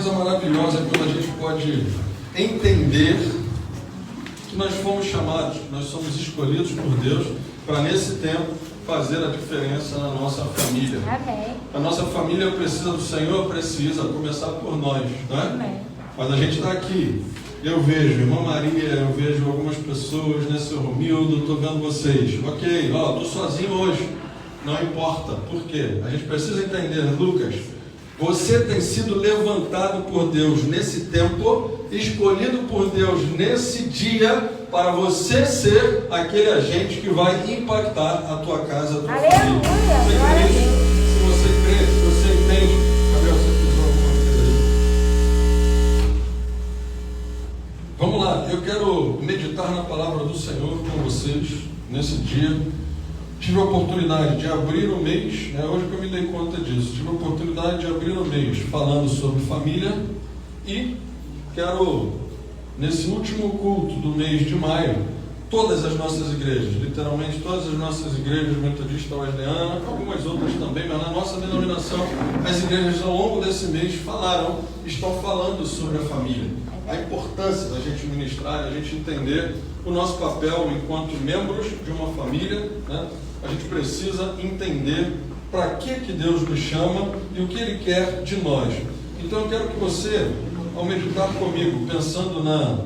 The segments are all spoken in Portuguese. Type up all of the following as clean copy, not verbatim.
coisa maravilhosa é quando a gente pode entender que nós fomos chamados, nós somos escolhidos por Deus para nesse tempo fazer a diferença na nossa família. Amém. A nossa família precisa do Senhor, precisa começar por nós, né? Amém. Mas a gente está aqui, eu vejo irmã Maria, eu vejo algumas pessoas, né, seu Romildo, estou vendo vocês. Ok, estou sozinho hoje, não importa. Por quê? A gente precisa entender, Lucas, você tem sido levantado por Deus nesse tempo, escolhido por Deus nesse dia, para você ser aquele agente que vai impactar a tua casa, a tua família. Aleluia! Você Glória crê a nisso? Deus. Se você crê, se você entende, Gabriel, você fez alguma coisa aí? Vamos lá, eu quero meditar na palavra do Senhor com vocês nesse dia. Tive a oportunidade de abrir o mês, hoje que eu me dei conta disso, tive a oportunidade de abrir o mês falando sobre família e quero, nesse último culto do mês de maio, todas as nossas igrejas, literalmente todas as nossas igrejas, Metodista Wesleyana, algumas outras também, mas na nossa denominação, as igrejas ao longo desse mês estão falando sobre a família. A importância da gente ministrar, da gente entender o nosso papel enquanto membros de uma família, né? A gente precisa entender para que Deus nos chama e o que Ele quer de nós. Então eu quero que você, ao meditar comigo, pensando na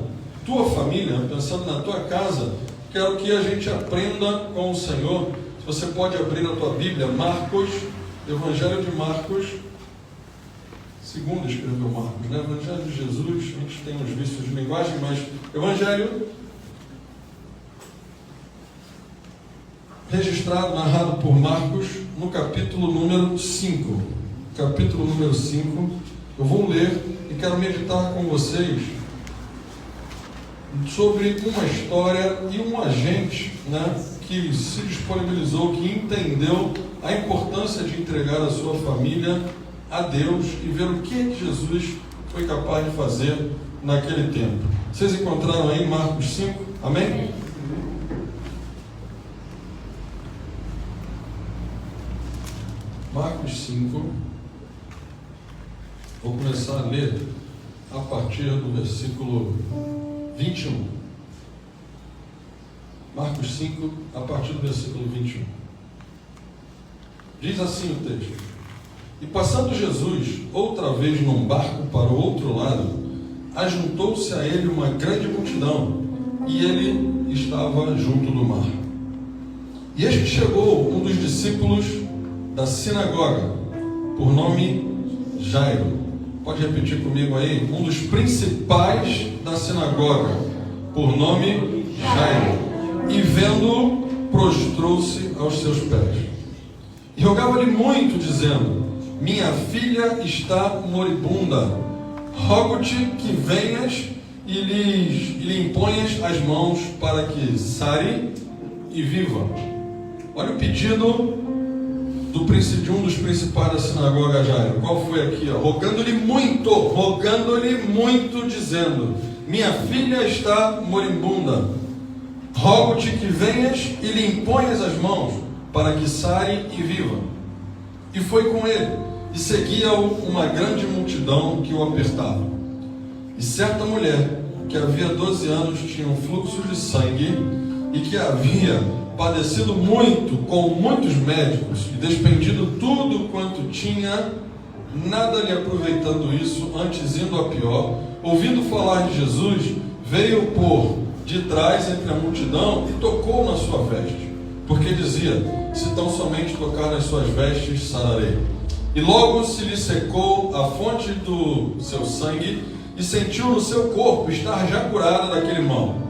tua família, pensando na tua casa, quero que a gente aprenda com o Senhor. Se você pode abrir a tua Bíblia, Marcos, Evangelho de Marcos, segundo escreveu Marcos, né? Evangelho de Jesus, a gente tem uns vícios de linguagem, mas Evangelho registrado, narrado por Marcos, no capítulo número 5. Capítulo número 5, eu vou ler e quero meditar com vocês sobre uma história e um agente, né, que se disponibilizou, que entendeu a importância de entregar a sua família a Deus e ver o que Jesus foi capaz de fazer naquele tempo. Vocês encontraram aí Marcos 5? Amém? Marcos 5, vou começar a ler a partir do versículo 21. Marcos 5, a partir do versículo 21. Diz assim o texto: E passando Jesus outra vez num barco para o outro lado, ajuntou-se a ele uma grande multidão, e ele estava junto do mar. E eis que chegou um dos discípulos da sinagoga, por nome Jairo. Pode repetir comigo aí? Um dos principais da sinagoga, por nome Jairo. E vendo-o, prostrou-se aos seus pés. E rogava-lhe muito, dizendo: Minha filha está moribunda. Rogo-te que venhas e lhe imponhas as mãos para que sare e viva. Olha o pedido de um dos principais da sinagoga, Jairo. Qual foi aqui? Rogando-lhe muito, dizendo: Minha filha está moribunda. Rogo-te que venhas e lhe imponhas as mãos, para que sare e viva. E foi com ele, e seguia-o uma grande multidão que o apertava. E certa mulher, que havia 12 anos tinha um fluxo de sangue, e que havia padecido muito com muitos médicos e despendido tudo quanto tinha, nada lhe aproveitando isso, antes indo a pior, ouvindo falar de Jesus, veio por de trás entre a multidão e tocou na sua veste, porque dizia: se tão somente tocar nas suas vestes, sararei. E logo se lhe secou a fonte do seu sangue, e sentiu no seu corpo estar já curada daquele mal.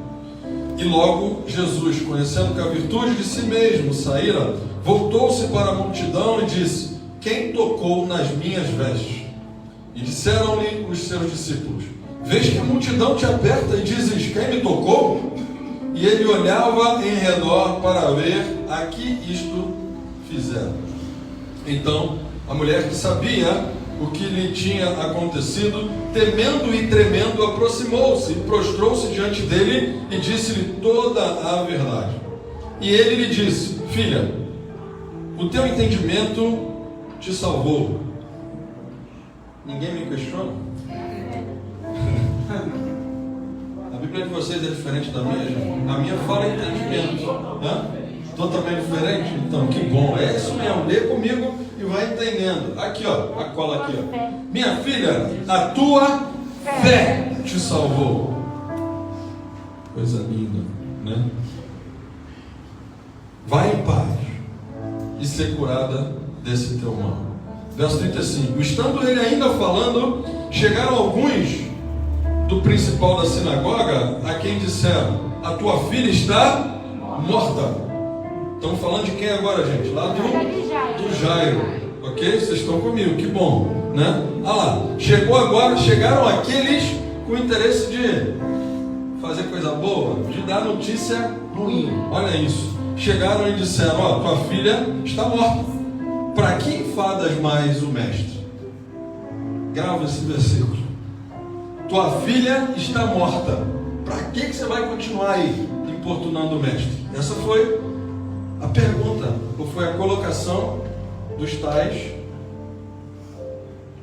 E logo Jesus, conhecendo que a virtude de si mesmo saíra, voltou-se para a multidão e disse: Quem tocou nas minhas vestes? E disseram-lhe os seus discípulos: Vês que a multidão te aperta e dizes: Quem me tocou? E ele olhava em redor para ver a que isto fizeram. Então a mulher, que sabia o que lhe tinha acontecido, temendo e tremendo, aproximou-se e prostrou-se diante dele e disse-lhe toda a verdade. E ele lhe disse: Filha, o teu entendimento te salvou. Ninguém me questiona? A Bíblia de vocês é diferente da minha, gente? A minha fala entendimento. Totalmente diferente? Então, que bom. É isso mesmo. Lê comigo e vai entendendo. Aqui, ó. A cola aqui, ó. Minha filha, a tua fé te salvou. Coisa linda, né? Vai em paz e ser curada desse teu mal. Verso 35. Estando ele ainda falando, chegaram alguns do principal da sinagoga, a quem disseram: a tua filha está morta. Estamos falando de quem agora, gente? Lá do Jairo. Ok? Vocês estão comigo, que bom, né? Ah lá, chegaram aqueles com interesse de fazer coisa boa, de dar notícia ruim. Olha isso. Chegaram e disseram: ó, tua filha está morta. Para que enfadas mais o mestre? Grava esse versículo. Tua filha está morta. Para que você vai continuar aí importunando o mestre? Essa foi a pergunta, ou foi a colocação dos tais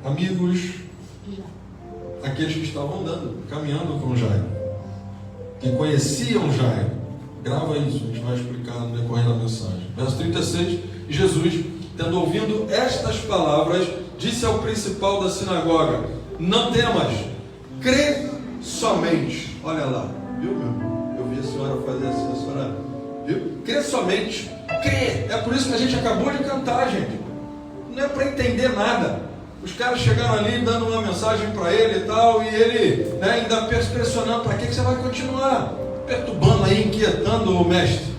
amigos, aqueles que estavam andando, caminhando com Jairo, que conheciam Jairo. Grava isso, a gente vai explicar no decorrer da mensagem. Verso 36, Jesus, tendo ouvido estas palavras, disse ao principal da sinagoga: não temas, crê somente. Olha lá, viu, meu irmão? Eu vi a senhora fazer assim, a senhora viu? Crê somente, crê. É por isso que a gente acabou de cantar, gente. Não é para entender nada. Os caras chegaram ali dando uma mensagem para ele e tal, e ele, né, ainda pressionando: para que você vai continuar perturbando aí, inquietando o mestre?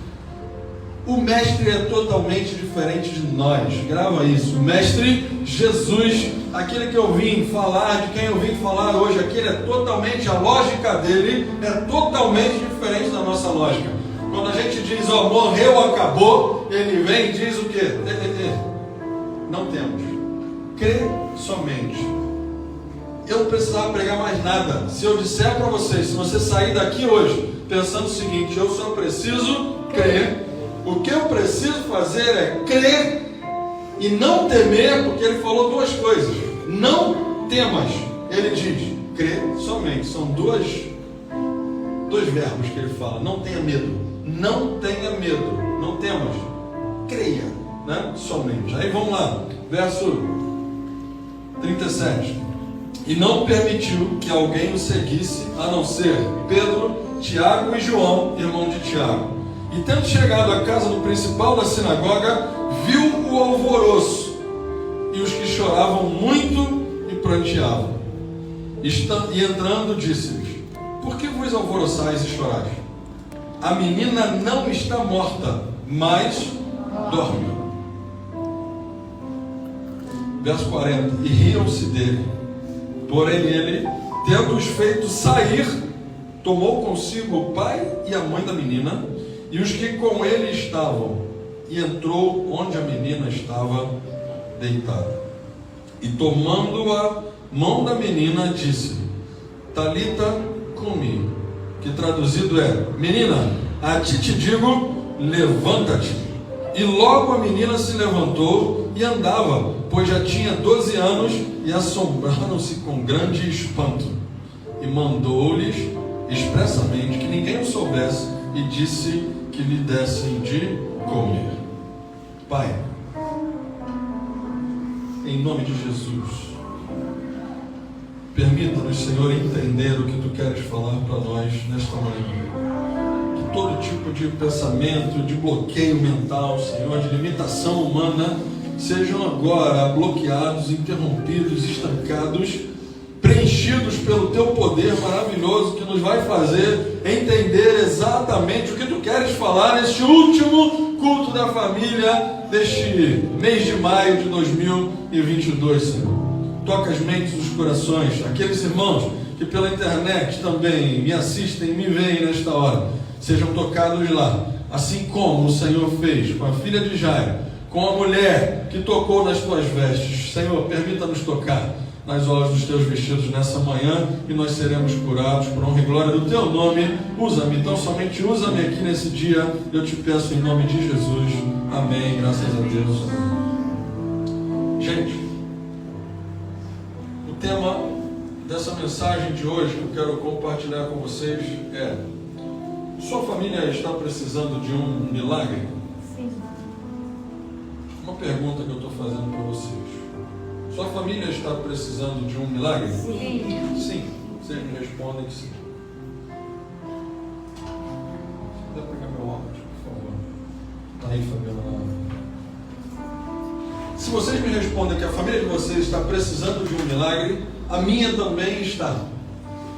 O mestre é totalmente diferente de nós. Grava isso. O mestre Jesus, aquele que eu vim falar, de quem eu vim falar hoje, aquele é totalmente, a lógica dele é totalmente diferente da nossa lógica. Quando a gente diz: ó, morreu, acabou, ele vem e diz o quê? Não temos. Crê somente. Eu não precisava pregar mais nada. Se eu disser para vocês, se você sair daqui hoje pensando o seguinte: eu só preciso crer, o que eu preciso fazer é crer e não temer, porque ele falou duas coisas: não temas. Ele diz: crer somente. São dois verbos que ele fala. Não tenha medo. Não tenha medo. Não temas. Creia, né? Somente. Aí vamos lá. Verso 37. E não permitiu que alguém o seguisse, a não ser Pedro, Tiago e João, irmão de Tiago. E tendo chegado à casa do principal da sinagoga, viu o alvoroço e os que choravam muito e pranteavam. E entrando, disse-lhes: por que vos alvoroçais e chorais? A menina não está morta, mas dorme. Verso 40. E riam-se dele. Porém ele, tendo-os feito sair, tomou consigo o pai e a mãe da menina e os que com ele estavam, e entrou onde a menina estava deitada. E tomando a mão da menina, disse-lhe: Talita cumi, que traduzido é: menina, a ti te digo, levanta-te. E logo a menina se levantou e andava, pois já tinha 12 anos, e assombraram-se com grande espanto. E mandou-lhes expressamente que ninguém o soubesse, e disse que lhe dessem de comer. Pai, em nome de Jesus, permita-nos, Senhor, entender o que Tu queres falar para nós nesta manhã. Que todo tipo de pensamento, de bloqueio mental, Senhor, de limitação humana, sejam agora bloqueados, interrompidos, estancados, preenchidos pelo Teu poder maravilhoso, que nos vai fazer entender exatamente o que Tu queres falar neste último culto da família deste mês de maio de 2022, Senhor. Toca as mentes dos corações, aqueles irmãos que pela internet também me assistem, me veem nesta hora, sejam tocados lá, assim como o Senhor fez com a filha de Jairo, com a mulher que tocou nas Tuas vestes. Senhor, permita-nos tocar nas orlas dos Teus vestidos nessa manhã, e nós seremos curados por honra e glória do Teu nome. Usa-me, então somente usa-me aqui nesse dia, eu te peço em nome de Jesus. Amém, graças a Deus. Gente, o tema dessa mensagem de hoje que eu quero compartilhar com vocês é: sua família está precisando de um milagre? Sim. Uma pergunta que eu estou fazendo para vocês. Sua família está precisando de um milagre? Sim. Sim. Vocês me respondem que sim. Dá para pegar meu óculos, por favor. Tá aí, Fabiana. Se vocês me respondem que a família de vocês está precisando de um milagre, a minha também está.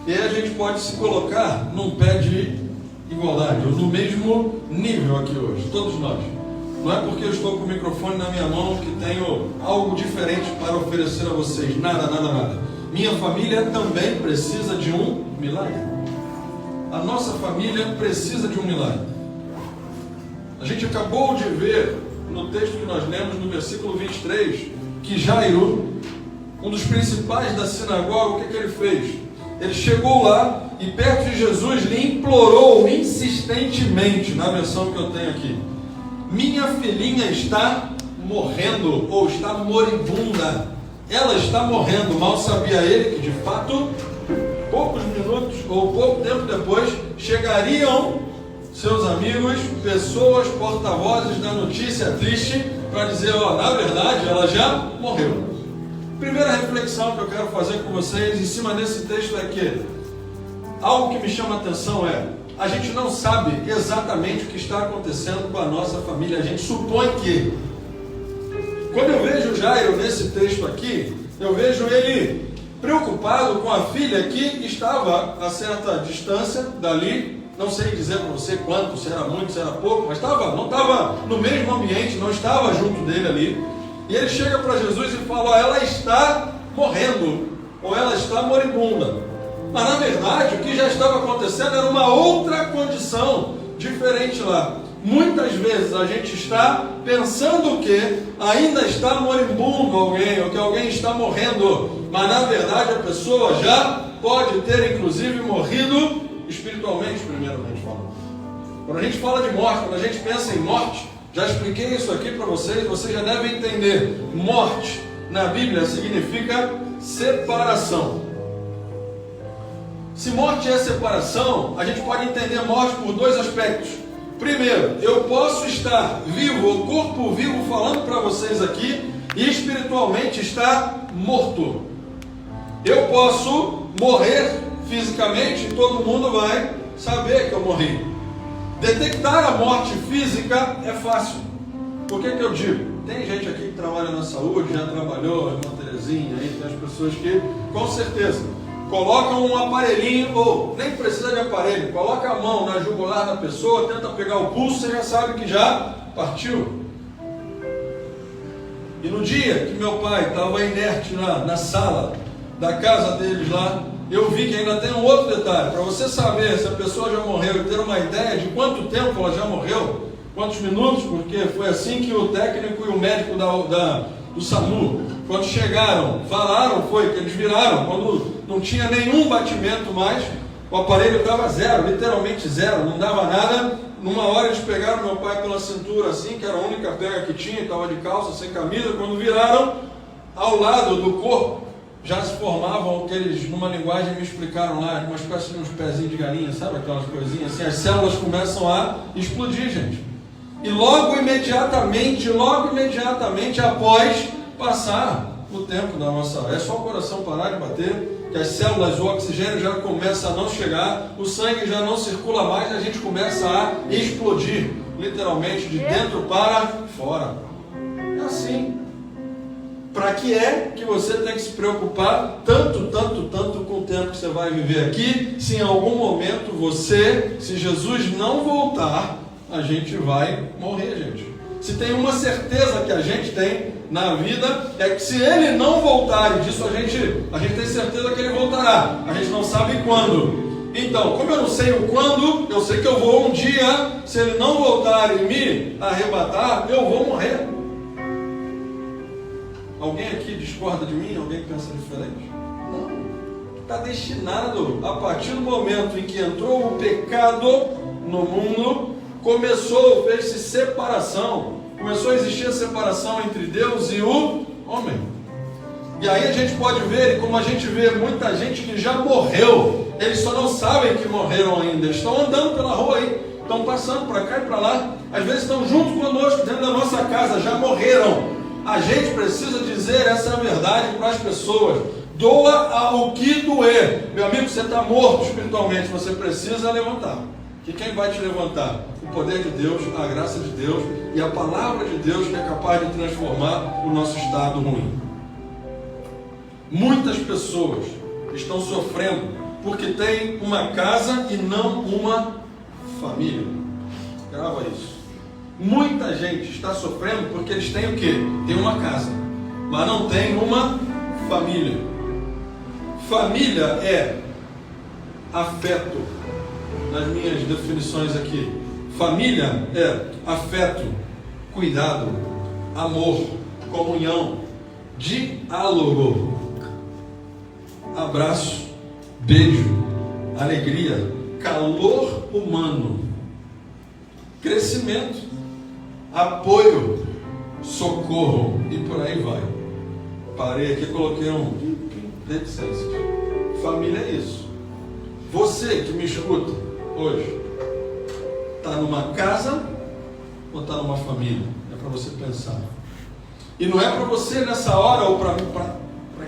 E aí a gente pode se colocar num pé de igualdade, ou no mesmo nível aqui hoje, todos nós. Não é porque eu estou com o microfone na minha mão que tenho algo diferente para oferecer a vocês. Nada, nada, nada. Minha família também precisa de um milagre. A nossa família precisa de um milagre. A gente acabou de ver no texto que nós lemos, no versículo 23, que Jairo, um dos principais da sinagoga, o que ele fez? Ele chegou lá e perto de Jesus lhe implorou insistentemente, na versão que eu tenho aqui: minha filhinha está morrendo, ou está moribunda. Ela está morrendo. Mal sabia ele que, de fato, poucos minutos ou pouco tempo depois, chegariam seus amigos, pessoas porta-vozes da notícia triste, para dizer: ó, na verdade, ela já morreu. Primeira reflexão que eu quero fazer com vocês em cima desse texto é que algo que me chama a atenção é: a gente não sabe exatamente o que está acontecendo com a nossa família. A gente supõe que. Quando eu vejo Jairo nesse texto aqui, eu vejo ele preocupado com a filha que estava a certa distância dali. Não sei dizer para você quanto, se era muito, se era pouco, mas não estava no mesmo ambiente, não estava junto dele ali. E ele chega para Jesus e fala: ó, ela está morrendo, ou ela está moribunda. Mas na verdade o que já estava acontecendo era uma outra condição diferente lá. Muitas vezes a gente está pensando que ainda está moribundo alguém, ou que alguém está morrendo, mas na verdade a pessoa já pode ter inclusive morrido espiritualmente, primeiramente falando. Quando a gente fala de morte, quando a gente pensa em morte, já expliquei isso aqui para vocês, vocês já devem entender. Morte na Bíblia significa separação. Se morte é separação, a gente pode entender morte por dois aspectos. Primeiro, eu posso estar vivo, o corpo vivo, falando para vocês aqui, e espiritualmente estar morto. Eu posso morrer fisicamente e todo mundo vai saber que eu morri. Detectar a morte física é fácil. Por que eu digo? Tem gente aqui que trabalha na saúde, já trabalhou, irmã Terezinha, aí tem as pessoas que, com certeza, colocam um aparelhinho, ou nem precisa de aparelho, coloca a mão na jugular da pessoa, tenta pegar o pulso, você já sabe que já partiu. E no dia que meu pai estava inerte na sala da casa deles lá, eu vi que ainda tem um outro detalhe. Para você saber se a pessoa já morreu e ter uma ideia de quanto tempo ela já morreu, quantos minutos, porque foi assim que o técnico e o médico do SAMU, quando chegaram, falaram, foi que eles viraram, quando não tinha nenhum batimento mais, o aparelho estava zero, literalmente zero, não dava nada. Numa hora eles pegaram meu pai pela cintura assim, que era a única pega que tinha, estava de calça, sem camisa. Quando viraram, ao lado do corpo, já se formavam o que eles, numa linguagem, me explicaram lá, uma espécie de uns pezinhos de galinha, sabe aquelas coisinhas assim, as células começam a explodir, gente. E logo imediatamente após passar o tempo da nossa, é só o coração parar de bater, que as células, o oxigênio já começa a não chegar, o sangue já não circula mais, a gente começa a explodir, literalmente, de dentro para fora. É assim. Para que é que você tem que se preocupar tanto com o tempo que você vai viver aqui, se em algum momento você, se Jesus não voltar, a gente vai morrer, gente. Se tem uma certeza que a gente tem na vida, é que se ele não voltar, e disso a gente tem certeza que ele voltará, a gente não sabe quando. Então, como eu não sei o quando, eu sei que eu vou um dia, se ele não voltar e me arrebatar, eu vou morrer. Alguém aqui discorda de mim? Alguém pensa diferente? Não. Está destinado, a partir do momento em que entrou o pecado no mundo, fez-se separação. Começou a existir a separação entre Deus e o homem. E aí a gente pode ver, como a gente vê muita gente que já morreu, eles só não sabem que morreram ainda, eles estão andando pela rua aí, estão passando para cá e para lá, às vezes estão junto conosco, dentro da nossa casa, já morreram. A gente precisa dizer essa verdade para as pessoas. Doa o que doer. Meu amigo, você está morto espiritualmente, você precisa levantar. Que quem vai te levantar? O poder de Deus, a graça de Deus e a palavra de Deus, que é capaz de transformar o nosso estado ruim. Muitas pessoas estão sofrendo porque têm uma casa e não uma família. Grava isso. Muita gente está sofrendo porque eles têm o quê? Tem uma casa, mas não tem uma família. Família é afeto. Nas minhas definições aqui, família é afeto, cuidado, amor, comunhão, diálogo, abraço, beijo, alegria, calor humano, crescimento, apoio, socorro e por aí vai. Parei aqui e coloquei reticências. Família é isso. Você que me escuta hoje, está numa casa ou está numa família? É para você pensar. E não é para você nessa hora ou para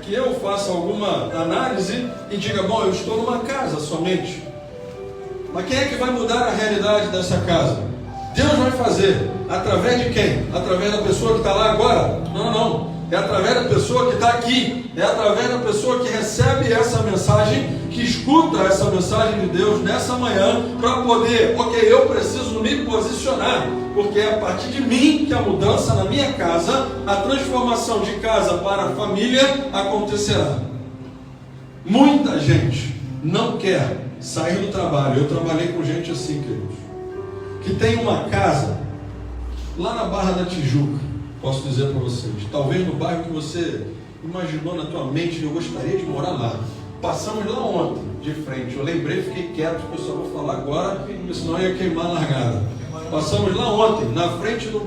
que eu faça alguma análise e diga, bom, eu estou numa casa somente. Mas quem é que vai mudar a realidade dessa casa? Deus vai fazer. Através de quem? Através da pessoa que está lá agora? Não. É através da pessoa que está aqui. É através da pessoa que recebe essa mensagem, que escuta essa mensagem de Deus nessa manhã, para poder, eu preciso me posicionar, porque é a partir de mim que a mudança na minha casa, a transformação de casa para a família acontecerá. Muita gente não quer sair do trabalho. Eu trabalhei com gente assim, queridos, que tem uma casa lá na Barra da Tijuca. Posso dizer para vocês, talvez no bairro que você imaginou na tua mente, eu gostaria de morar lá. Passamos lá ontem, de frente. Eu lembrei, fiquei quieto, porque eu só vou falar agora, porque senão eu ia queimar a largada. Passamos lá ontem, na frente do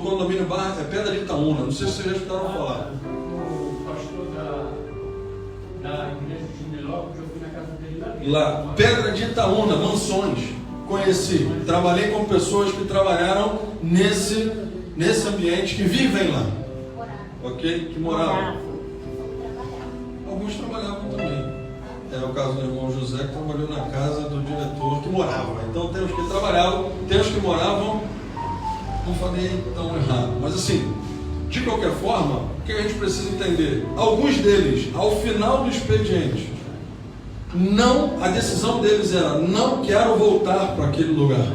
condomínio Barra, Pedra de Itaúna. Não sei se vocês já escutaram falar. O pastor da igreja de Junilópolis, eu fui na casa dele lá. Pedra de Itaúna, mansões. Conheci. Trabalhei com pessoas que trabalharam nesse ambiente, que vivem lá. Ok? Que moravam. Alguns trabalhavam também. É o caso do irmão José, que trabalhou na casa do diretor que morava. Então tem os que trabalhavam, tem os que moravam. Não falei tão errado. Mas assim, de qualquer forma, o que a gente precisa entender? Alguns deles, ao final do expediente, a decisão deles era: não quero voltar para aquele lugar.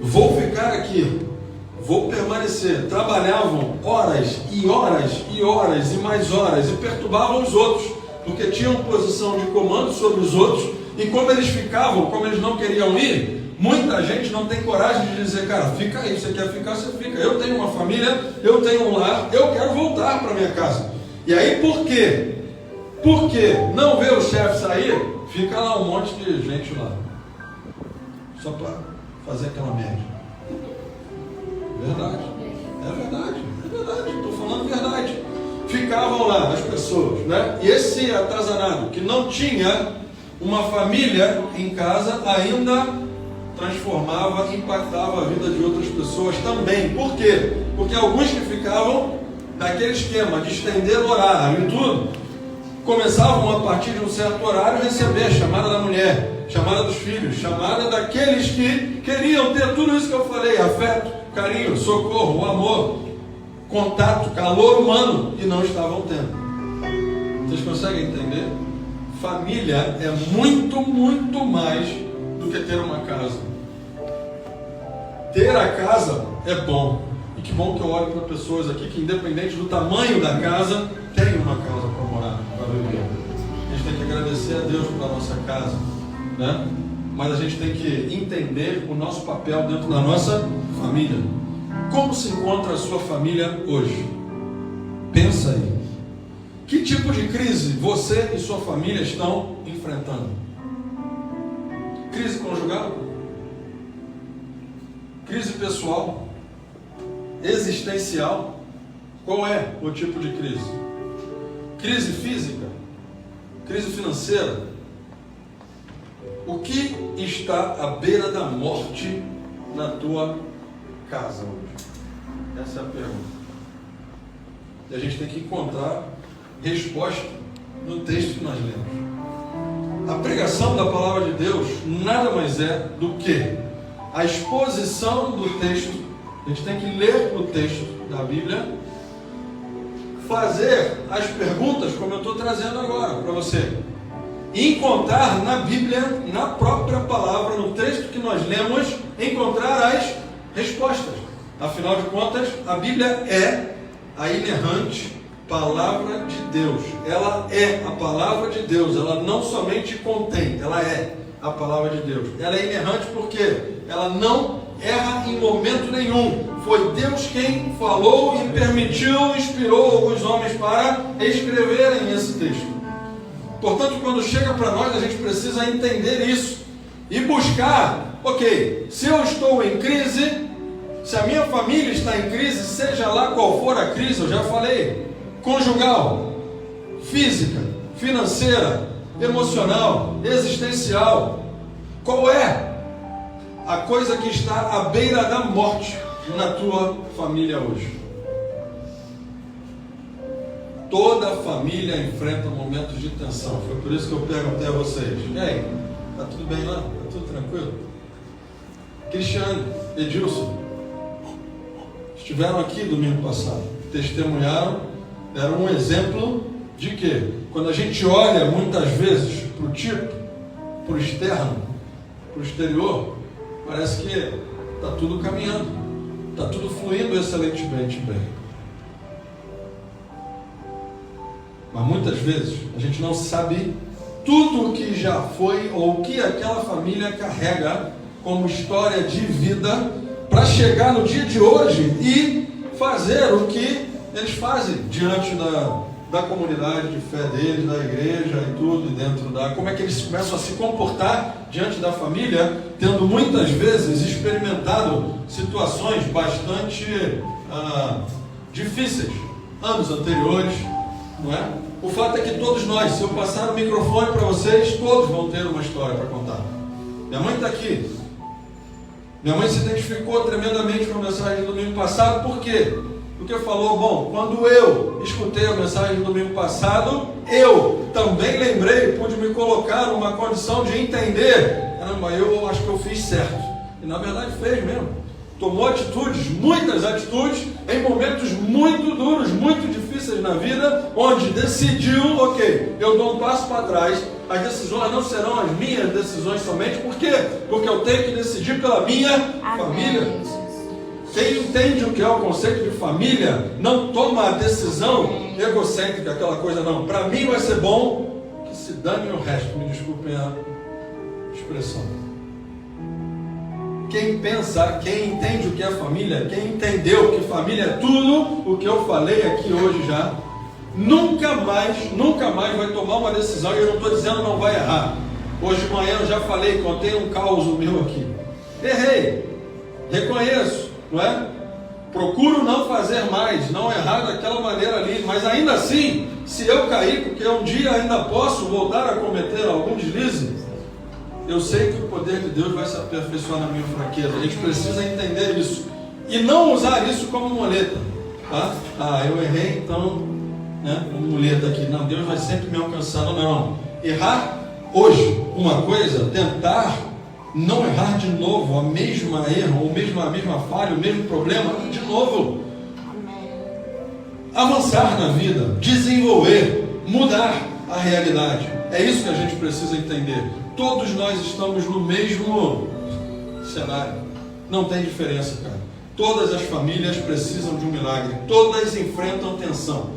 Vou ficar aqui. Vou permanecer. Trabalhavam horas e horas e horas e mais horas e perturbavam os outros, porque tinham posição de comando sobre os outros. E como eles ficavam, como eles não queriam ir, muita gente não tem coragem de dizer: cara, fica aí, você quer ficar, você fica. Eu tenho uma família, eu tenho um lar, eu quero voltar para minha casa. E aí por quê? Porque não vê o chefe sair, fica lá um monte de gente lá, só para fazer aquela média. Verdade, estou falando verdade. Ficavam lá as pessoas, né? E esse atazanado que não tinha uma família em casa ainda transformava, impactava a vida de outras pessoas também. Por quê? Porque alguns que ficavam naquele esquema de estender o horário e tudo, começavam a partir de um certo horário a receber a chamada da mulher, chamada dos filhos, chamada daqueles que queriam ter tudo isso que eu falei: afeto, carinho, socorro, amor, contato, calor humano, e não estavam tendo. Vocês conseguem entender? Família é muito, muito mais do que ter uma casa. Ter a casa é bom. E que bom que eu olho para pessoas aqui que, independente do tamanho da casa, tem uma casa para morar, para viver. A gente tem que agradecer a Deus pela nossa casa, né? Mas a gente tem que entender o nosso papel dentro da nossa família. Como se encontra a sua família hoje? Pensa aí. Que tipo de crise você e sua família estão enfrentando? Crise conjugal? Crise pessoal? Existencial? Qual é o tipo de crise? crise física, crise financeira. O que está à beira da morte na tua casa hoje? Essa é a pergunta. E a gente tem que encontrar resposta no texto que nós lemos. A pregação da palavra de Deus nada mais é do que a exposição do texto. A gente tem que ler o texto da Bíblia, fazer as perguntas, como eu estou trazendo agora para você, e encontrar na Bíblia, na própria palavra, no texto que nós lemos, encontrar as respostas. Afinal de contas, a Bíblia é a inerrante palavra de Deus. Ela é a palavra de Deus. Ela não somente contém, ela é a palavra de Deus. Ela é inerrante porque ela não erra em momento nenhum. Foi Deus quem falou e permitiu, inspirou alguns homens para escreverem esse texto. Portanto, quando chega para nós, a gente precisa entender isso e buscar, ok, se eu estou em crise, se a minha família está em crise, seja lá qual for a crise, eu já falei, conjugal, física, financeira, emocional, existencial, qual é a coisa que está à beira da morte na tua família hoje? Toda família enfrenta momentos de tensão. Foi por isso que eu perguntei a vocês: e aí, está tudo bem lá? Está tudo tranquilo? Cristiano, Edilson estiveram aqui domingo passado, testemunharam, deram um exemplo de que quando a gente olha muitas vezes para o tipo, para o externo, para o exterior, parece que está tudo caminhando, está tudo fluindo excelentemente bem. Mas muitas vezes a gente não sabe tudo o que já foi ou o que aquela família carrega como história de vida para chegar no dia de hoje e fazer o que eles fazem diante da comunidade de fé deles, da igreja e tudo, e dentro da... Como é que eles começam a se comportar diante da família, tendo muitas vezes experimentado situações bastante difíceis, anos anteriores, não é? O fato é que todos nós, se eu passar o microfone para vocês, todos vão ter uma história para contar. Minha mãe está aqui. Minha mãe se identificou tremendamente com a mensagem do domingo passado. Por quê? Porque falou, bom, quando eu escutei a mensagem do domingo passado, eu também lembrei, pude me colocar numa condição de entender. Caramba, eu acho que eu fiz certo. E na verdade fez mesmo. Tomou atitudes, muitas atitudes, em momentos muito duros, muito difíceis na vida, onde decidiu, ok, eu dou um passo para trás, as decisões não serão as minhas decisões somente, por quê? Porque eu tenho que decidir pela minha família. Quem entende o que é o conceito de família, não toma a decisão egocêntrica, aquela coisa não, para mim vai ser bom, que se dane o resto, me desculpem a expressão. Quem pensa, quem entende o que é família, quem entendeu que família é tudo o que eu falei aqui hoje já, nunca mais vai tomar uma decisão, e eu não estou dizendo não vai errar. Hoje de manhã eu já falei, contei um caos meu aqui. Errei, reconheço, não é? Procuro não fazer mais, não errar daquela maneira ali, mas ainda assim, se eu cair, porque um dia ainda posso voltar a cometer algum deslize, eu sei que o poder de Deus vai se aperfeiçoar na minha fraqueza. A gente precisa entender isso e não usar isso como muleta, tá? Eu errei, então, né, como muleta aqui. Não, Deus vai sempre me alcançando. Não, errar hoje uma coisa, tentar não errar de novo, a mesma erro, ou a mesma falha, o mesmo problema, de novo. Avançar na vida, desenvolver, mudar a realidade. É isso que a gente precisa entender. Todos nós estamos no mesmo cenário. Não tem diferença, cara. Todas as famílias precisam de um milagre. Todas enfrentam tensão.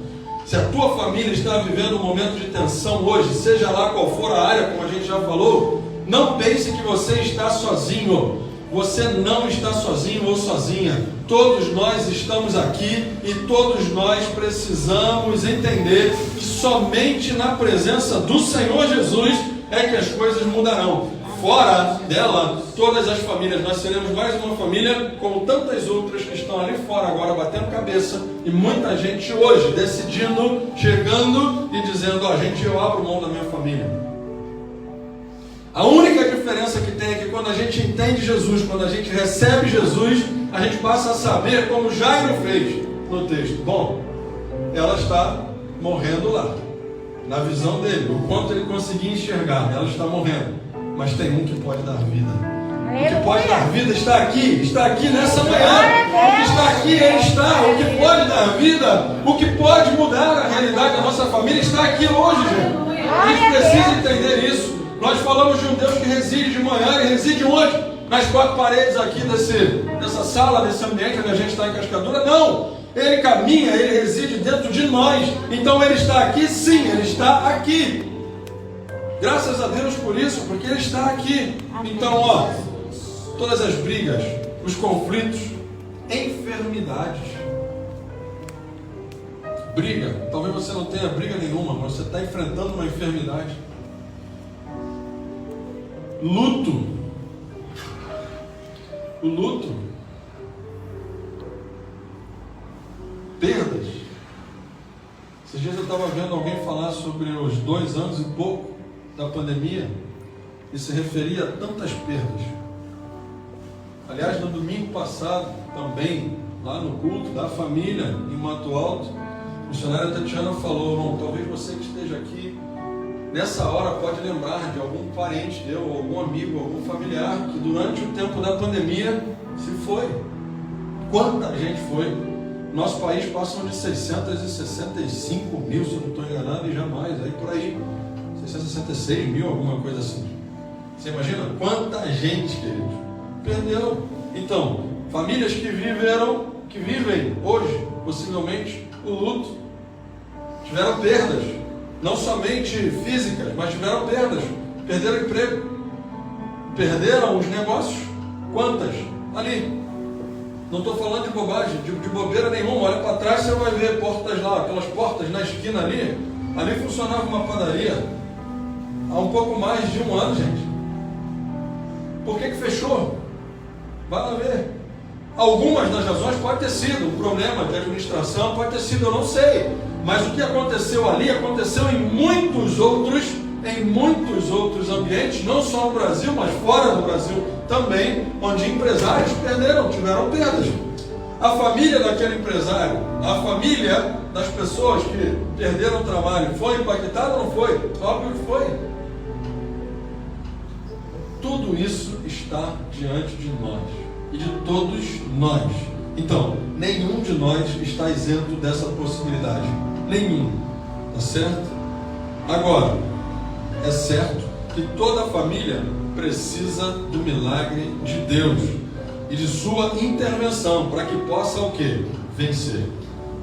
Se a tua família está vivendo um momento de tensão hoje, seja lá qual for a área, como a gente já falou, não pense que você está sozinho. Você não está sozinho ou sozinha. Todos nós estamos aqui e todos nós precisamos entender que somente na presença do Senhor Jesus é que as coisas mudarão. fora dela, todas as famílias, nós seremos mais uma família como tantas outras que estão ali fora agora batendo cabeça, e muita gente hoje decidindo, chegando e dizendo, ó, gente, eu abro mão da minha família. A única diferença que tem é que quando a gente entende Jesus, quando a gente recebe Jesus, a gente passa a saber como Jairo fez no texto. Bom, ela está morrendo lá, na visão dele, o quanto ele conseguia enxergar, ela está morrendo, mas tem um que pode dar vida. O que pode dar vida está aqui nessa manhã, está aqui, ele está, o que pode dar vida, o que pode mudar a realidade da nossa família está aqui hoje, gente. A gente precisa entender isso. Nós falamos de um Deus que reside de manhã, e reside onde? Nas quatro paredes aqui dessa sala, desse ambiente onde a gente está em Cascadura? Não! Ele caminha, ele reside dentro de nós. Então ele está aqui, sim, ele está aqui. Graças a Deus por isso, porque ele está aqui. Então, ó, todas as brigas, os conflitos, enfermidades. Briga, talvez você não tenha briga nenhuma, mas você está enfrentando uma enfermidade. Luto. O luto. Perdas. Esses dias eu estava vendo alguém falar sobre os 2 anos e pouco da pandemia e se referia a tantas perdas. Aliás, no domingo passado, também, lá no culto da família em Mato Alto, a missionária Tatiana falou, irmão, talvez você que esteja aqui nessa hora pode lembrar de algum parente teu, algum amigo, algum familiar que durante o tempo da pandemia se foi. Quanta gente foi? Nosso país passam de 665 mil, se eu não estou enganado, e jamais, aí por aí, 666 mil, alguma coisa assim. Você imagina quanta gente, queridos, perdeu. Então, famílias que vivem hoje, possivelmente, o luto, tiveram perdas. Não somente físicas, mas tiveram perdas. Perderam emprego. Perderam os negócios. Quantas? Ali. Não estou falando de bobagem, de bobeira nenhuma. Olha para trás, você vai ver portas lá, aquelas portas na esquina ali. Ali funcionava uma padaria há um pouco mais de 1 ano, gente. Por que fechou? Vai lá ver. Algumas das razões pode ter sido um problema de administração, pode ter sido, eu não sei. Mas o que aconteceu ali, aconteceu em muitos outros ambientes, não só no Brasil, mas fora do Brasil também, onde empresários tiveram perdas. A família daquele empresário, a família das pessoas que perderam o trabalho, foi impactada ou não foi? Óbvio que foi. Tudo isso está diante de nós e de todos nós. Então, nenhum de nós está isento dessa possibilidade. Nenhum. Tá certo? Agora, é certo que toda família precisa do milagre de Deus e de sua intervenção para que possa o quê? Vencer.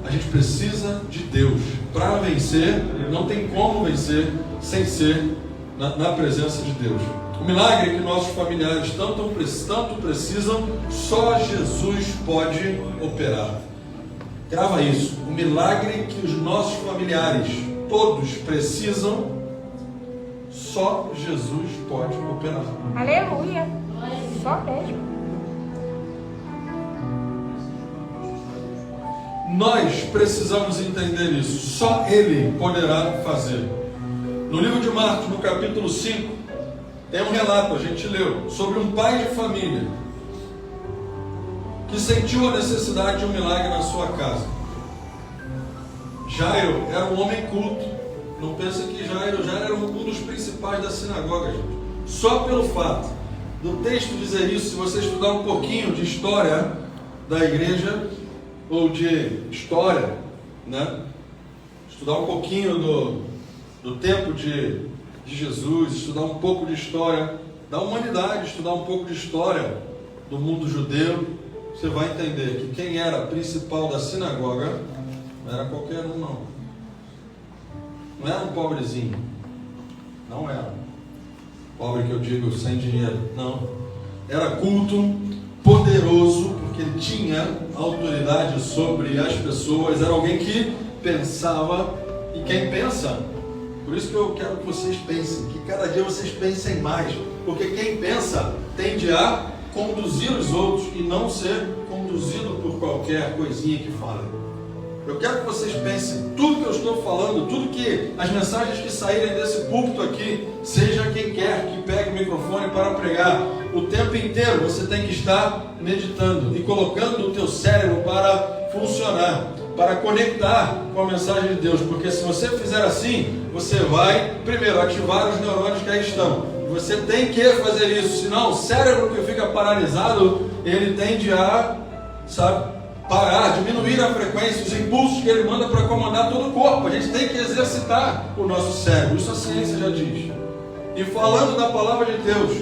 A gente precisa de Deus. Para vencer, não tem como vencer sem ser na presença de Deus. O milagre que nossos familiares tanto precisam, só Jesus pode operar. Grava isso. O milagre que os nossos familiares todos precisam, só Jesus pode operar. Aleluia. Só mesmo. Nós precisamos entender isso. Só Ele poderá fazer. No livro de Marcos, no capítulo 5, tem um relato, a gente leu, sobre um pai de família que sentiu a necessidade de um milagre na sua casa. Jairo era um homem culto. Não pensa que Jairo era um dos principais da sinagoga, gente. Só pelo fato do texto dizer isso, se você estudar um pouquinho de história da igreja, ou de história, né? Estudar um pouquinho do tempo de Jesus, estudar um pouco de história da humanidade, estudar um pouco de história do mundo judeu, você vai entender que quem era principal da sinagoga não era qualquer um, não. Não era um pobrezinho. Não era. Pobre que eu digo sem dinheiro. Não. Era culto, poderoso, porque ele tinha autoridade sobre as pessoas. Era alguém que pensava. E quem pensa, por isso que eu quero que vocês pensem, que cada dia vocês pensem mais. Porque quem pensa tende a conduzir os outros e não ser conduzido por qualquer coisinha que fala. Eu quero que vocês pensem, tudo que eu estou falando, tudo que as mensagens que saírem desse púlpito aqui, seja quem quer que pegue o microfone para pregar, o tempo inteiro você tem que estar meditando e colocando o teu cérebro para funcionar, para conectar com a mensagem de Deus, porque se você fizer assim, você vai, primeiro, ativar os neurônios que aí estão. Você tem que fazer isso, senão o cérebro que fica paralisado, ele tende a, parar, diminuir a frequência, os impulsos que ele manda para comandar todo o corpo. A gente tem que exercitar o nosso cérebro, isso a ciência já diz. E falando da palavra de Deus,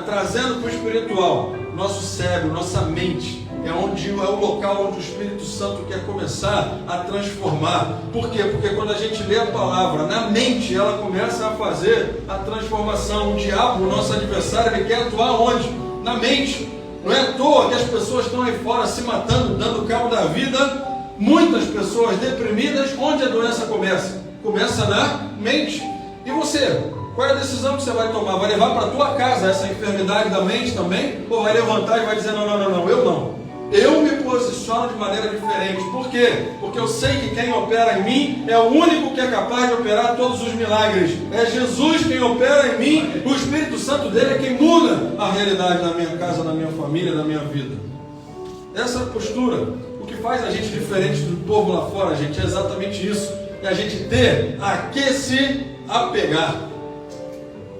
trazendo para o espiritual, nosso cérebro, nossa mente, é o local onde o Espírito Santo quer começar a transformar. Por quê? Porque quando a gente lê a palavra, na mente ela começa a fazer a transformação. O diabo, o nosso adversário, ele quer atuar onde? Na mente. Não é à toa que as pessoas estão aí fora se matando, dando cabo da vida. Muitas pessoas deprimidas. Onde a doença começa? Começa na mente. E você? Qual é a decisão que você vai tomar? Vai levar para a tua casa essa enfermidade da mente também? Ou vai levantar e vai dizer, não, eu não. Eu me posiciono de maneira diferente. Por quê? Porque eu sei que quem opera em mim é o único que é capaz de operar todos os milagres. É Jesus quem opera em mim. O Espírito Santo dele é quem muda a realidade da minha casa, da minha família, da minha vida. Essa postura, o que faz a gente diferente do povo lá fora, gente, é exatamente isso. É a gente ter a que se apegar.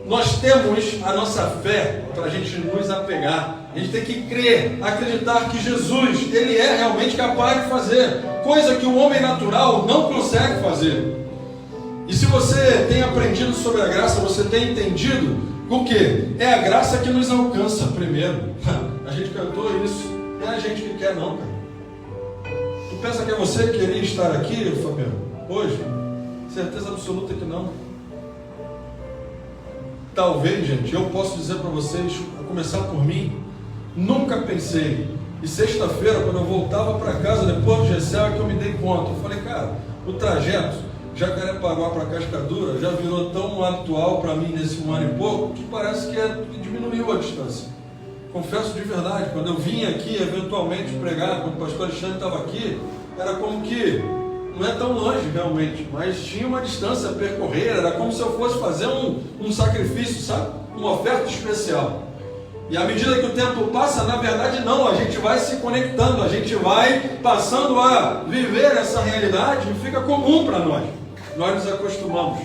Nós temos a nossa fé para a gente nos apegar. A gente tem que crer, acreditar que Jesus, ele é realmente capaz de fazer coisa que o homem natural não consegue fazer. E se você tem aprendido sobre a graça, você tem entendido o quê? É a graça que nos alcança primeiro. A gente cantou isso. Não é a gente que quer, não, cara. Tu pensa que é você que queria estar aqui, Fabiano, hoje? Certeza absoluta que não. Talvez, gente, eu posso dizer para vocês, a começar por mim, nunca pensei. E sexta-feira, quando eu voltava para casa, depois do GCL, é que eu me dei conta. Eu falei, cara, o trajeto Jacarepaguá para Cascadura já virou tão atual para mim nesse 1 ano e pouco, que parece que diminuiu a distância. Confesso de verdade, quando eu vim aqui, eventualmente, pregar, quando o pastor Alexandre estava aqui, era como que não é tão longe realmente, mas tinha uma distância a percorrer, era como se eu fosse fazer um sacrifício, sabe? Uma oferta especial. E à medida que o tempo passa, na verdade não, a gente vai se conectando, a gente vai passando a viver essa realidade e fica comum para nós. Nós nos acostumamos.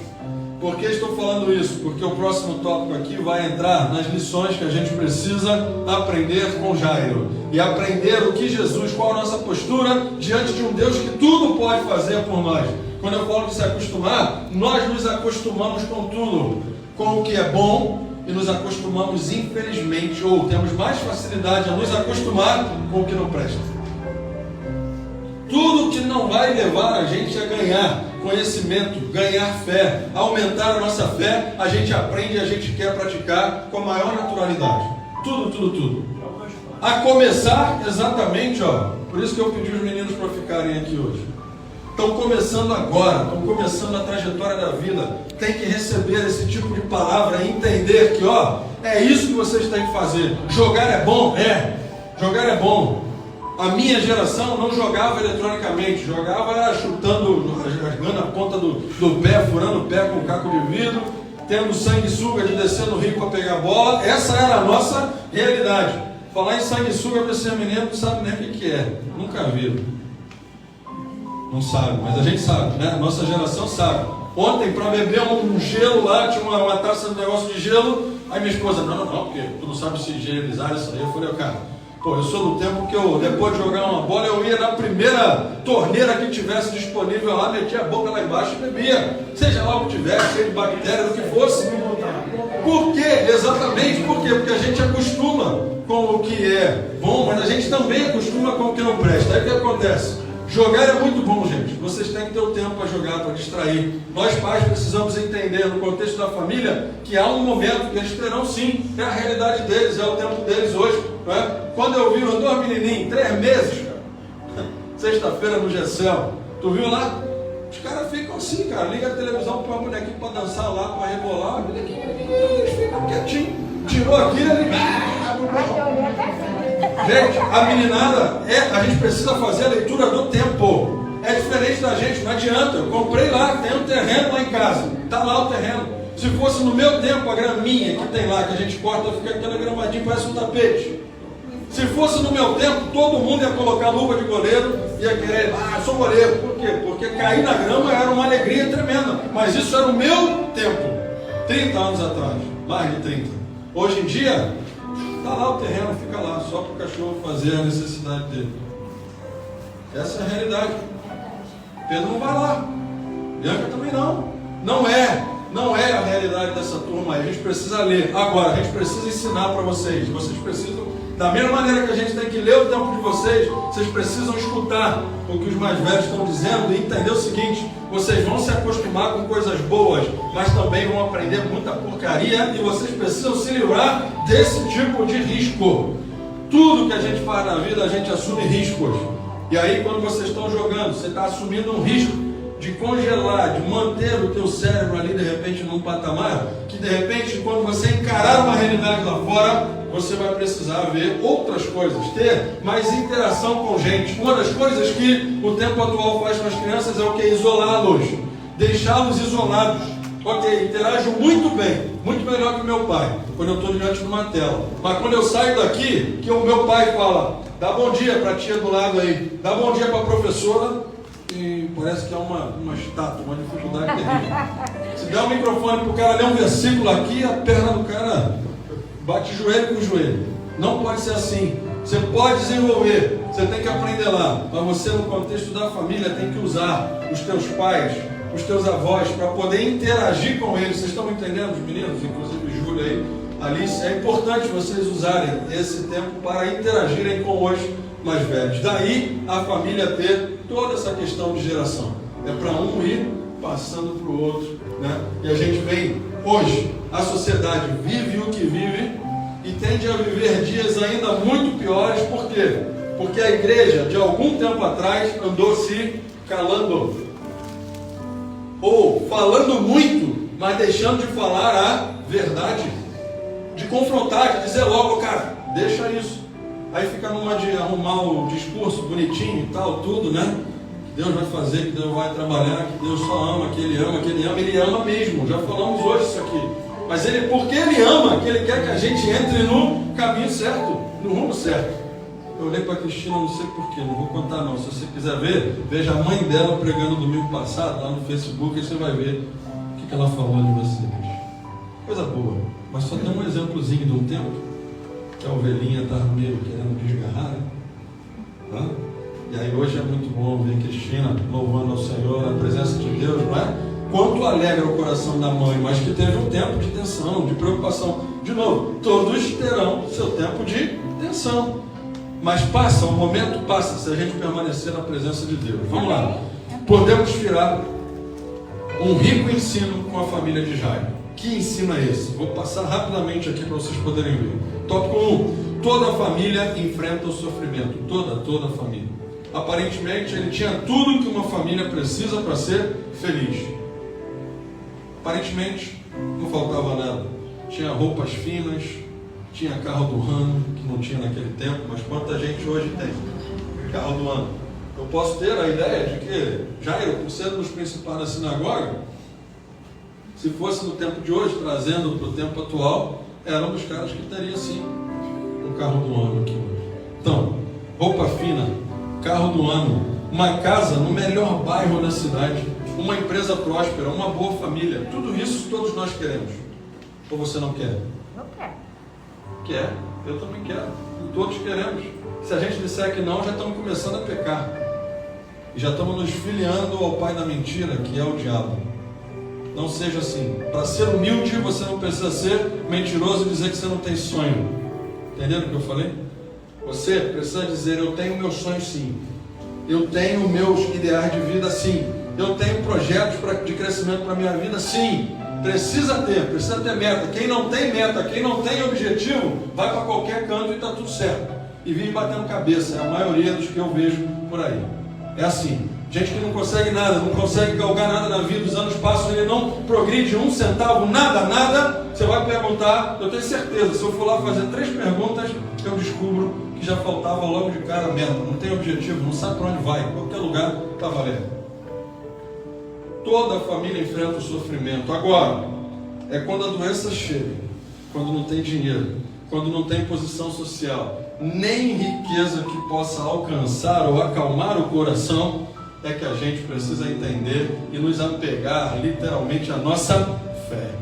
Por que estou falando isso? Porque o próximo tópico aqui vai entrar nas lições que a gente precisa aprender com Jairo. E aprender o que Jesus, qual a nossa postura diante de um Deus que tudo pode fazer por nós. Quando eu falo de se acostumar, nós nos acostumamos com tudo. Com o que é bom e nos acostumamos, infelizmente, ou temos mais facilidade a nos acostumar com o que não presta. Tudo que não vai levar a gente a ganhar conhecimento, ganhar fé, aumentar a nossa fé, a gente aprende e a gente quer praticar com a maior naturalidade. Tudo. A começar exatamente, por isso que eu pedi os meninos para ficarem aqui hoje. Estão começando agora, estão começando a trajetória da vida, tem que receber esse tipo de palavra e entender que, é isso que vocês têm que fazer. Jogar é bom? Jogar é bom. A minha geração não jogava eletronicamente, jogava chutando, rasgando a ponta do pé, furando o pé com um caco de vidro, tendo sanguessuga de descer no rio para pegar bola. Essa era a nossa realidade. Falar em sanguessuga para ser menino não sabe nem o que é, nunca viram. Não sabe, mas a gente sabe, né? Nossa geração sabe. Ontem, para beber um gelo lá, tinha uma taça de negócio de gelo, aí minha esposa, não, porque tu não sabe se higienizar isso aí. Eu falei, cara, eu sou do tempo que eu, depois de jogar uma bola, eu ia na primeira torneira que tivesse disponível lá, metia a boca lá embaixo e bebia, seja lá o que tivesse, cheio de bactérias, o que fosse. Por quê? Exatamente, por quê? Porque a gente acostuma com o que é bom, mas a gente também acostuma com o que não presta. Aí o que acontece? Jogar é muito bom, gente. Vocês têm que ter o tempo para jogar, para distrair. Nós pais precisamos entender, no contexto da família, que há um momento que eles terão sim, é a realidade deles, é o tempo deles hoje. Não é? Quando eu vi os 2 menininhos, 3 meses, cara, sexta-feira no GCL, tu viu lá? Os caras ficam assim, cara, liga a televisão, põe uma bonequinha para dançar lá, para rebolar, eles ficam quietinhos. tirou aquilo, ele... Gente, a meninada, a gente precisa fazer a leitura do tempo. É diferente da gente, não adianta. Eu comprei lá, tem um terreno lá em casa. Está lá o terreno. Se fosse no meu tempo, a graminha que tem lá, que a gente corta, fica aquela gramadinha, parece um tapete. Se fosse no meu tempo, todo mundo ia colocar luva de goleiro, ia querer, eu sou goleiro. Por quê? Porque cair na grama era uma alegria tremenda. Mas isso era o meu tempo, 30 anos atrás, mais de 30. Hoje em dia, está lá o terreno, fica lá, só para o cachorro fazer a necessidade dele. Essa é a realidade. Pedro não vai lá, Bianca também não. Não é a realidade dessa turma aí. A gente precisa ler. Agora, a gente precisa ensinar para vocês. Vocês precisam, da mesma maneira que a gente tem que ler o tempo de vocês, vocês precisam escutar o que os mais velhos estão dizendo e entender o seguinte: vocês vão se acostumar com coisas boas, mas também vão aprender muita porcaria, e vocês precisam se livrar desse tipo de risco. Tudo que a gente faz na vida, a gente assume riscos. E aí, quando vocês estão jogando, você está assumindo um risco de congelar, de manter o teu cérebro ali, de repente, num patamar, que de repente, quando você encarar uma realidade lá fora, você vai precisar ver outras coisas, ter mais interação com gente. Uma das coisas que o tempo atual faz com as crianças é o que? Isolá-los, deixá-los isolados. Ok, interajo muito bem, muito melhor que o meu pai, quando eu estou diante de uma tela. Mas quando eu saio daqui, que o meu pai fala, dá bom dia para a tia do lado aí, dá bom dia para a professora, e parece que é uma estátua, uma dificuldade terrível. Se der um microfone para o cara ler um versículo aqui, a perna do cara bate joelho com joelho. Não pode ser assim. Você pode desenvolver, você tem que aprender lá, mas você, no contexto da família, tem que usar os teus pais, os teus avós, para poder interagir com eles. Vocês estão entendendo, os meninos, inclusive Júlio aí, Alice? É importante vocês usarem esse tempo para interagirem com os mais velhos. Daí a família ter toda essa questão de geração. É para um ir passando para o outro, né? E a gente vem hoje, a sociedade vive o que vive e tende a viver dias ainda muito piores. Por quê? Porque a igreja, de algum tempo atrás, andou se calando, ou falando muito, mas deixando de falar a verdade, de confrontar, de dizer logo, cara, deixa isso. Aí fica numa de arrumar o discurso bonitinho e tal, tudo, né? Que Deus vai fazer, que Deus vai trabalhar, que Deus só ama, que Ele ama mesmo. Já falamos hoje isso aqui. Mas porque Ele ama, que Ele quer que a gente entre no caminho certo, no rumo certo. Eu olhei para a Cristina, não sei porquê, não vou contar não. Se você quiser ver, veja a mãe dela pregando domingo passado lá no Facebook, e você vai ver o que ela falou de você. Coisa boa, mas só tem um exemplozinho de um tempo, que a ovelhinha está meio querendo desgarrar, né? E aí hoje é muito bom ver Cristina louvando ao Senhor, a presença de Deus, não é? Quanto alegra o coração da mãe, mas que teve um tempo de tensão, de preocupação. De novo, todos terão seu tempo de tensão. Mas passa, o momento passa, se a gente permanecer na presença de Deus. Vamos lá. Podemos tirar um rico ensino com a família de Jairo. Que ensino é esse? Vou passar rapidamente aqui para vocês poderem ver. Tópico 1. Toda família enfrenta o sofrimento. Toda família. Aparentemente, ele tinha tudo que uma família precisa para ser feliz. Aparentemente, não faltava nada. Tinha roupas finas, tinha carro do ano, que não tinha naquele tempo, mas quanta gente hoje tem carro do ano. Eu posso ter a ideia de que Jairo, por ser um dos principais da sinagoga, se fosse no tempo de hoje, trazendo para o tempo atual, era um dos caras que teria sim um carro do ano aqui hoje. Então, roupa fina, carro do ano, uma casa no melhor bairro da cidade, uma empresa próspera, uma boa família, tudo isso todos nós queremos. Ou você não quer? Não quero. Quer, eu também quero, e todos queremos. Se a gente disser que não, já estamos começando a pecar, e já estamos nos filiando ao pai da mentira, que é o diabo. Não seja assim. Para ser humilde, você não precisa ser mentiroso e dizer que você não tem sonho. Entenderam o que eu falei? Você precisa dizer, eu tenho meus sonhos sim, eu tenho meus ideais de vida sim, eu tenho projetos de crescimento para a minha vida sim. Precisa ter meta. Quem não tem meta, quem não tem objetivo, vai para qualquer canto e está tudo certo. E vive batendo cabeça, é a maioria dos que eu vejo por aí. É assim, Gente que não consegue nada, não consegue galgar nada na vida, os anos passam, ele não progride um centavo, nada. Você vai perguntar, eu tenho certeza, se eu for lá fazer 3 perguntas, eu descubro que já faltava logo de cara a meta, não tem objetivo, não sabe para onde vai, qualquer lugar está valendo. Toda a família enfrenta o sofrimento. Agora, é quando a doença chega, quando não tem dinheiro, quando não tem posição social, nem riqueza que possa alcançar ou acalmar o coração, é que a gente precisa entender e nos apegar literalmente à nossa fé.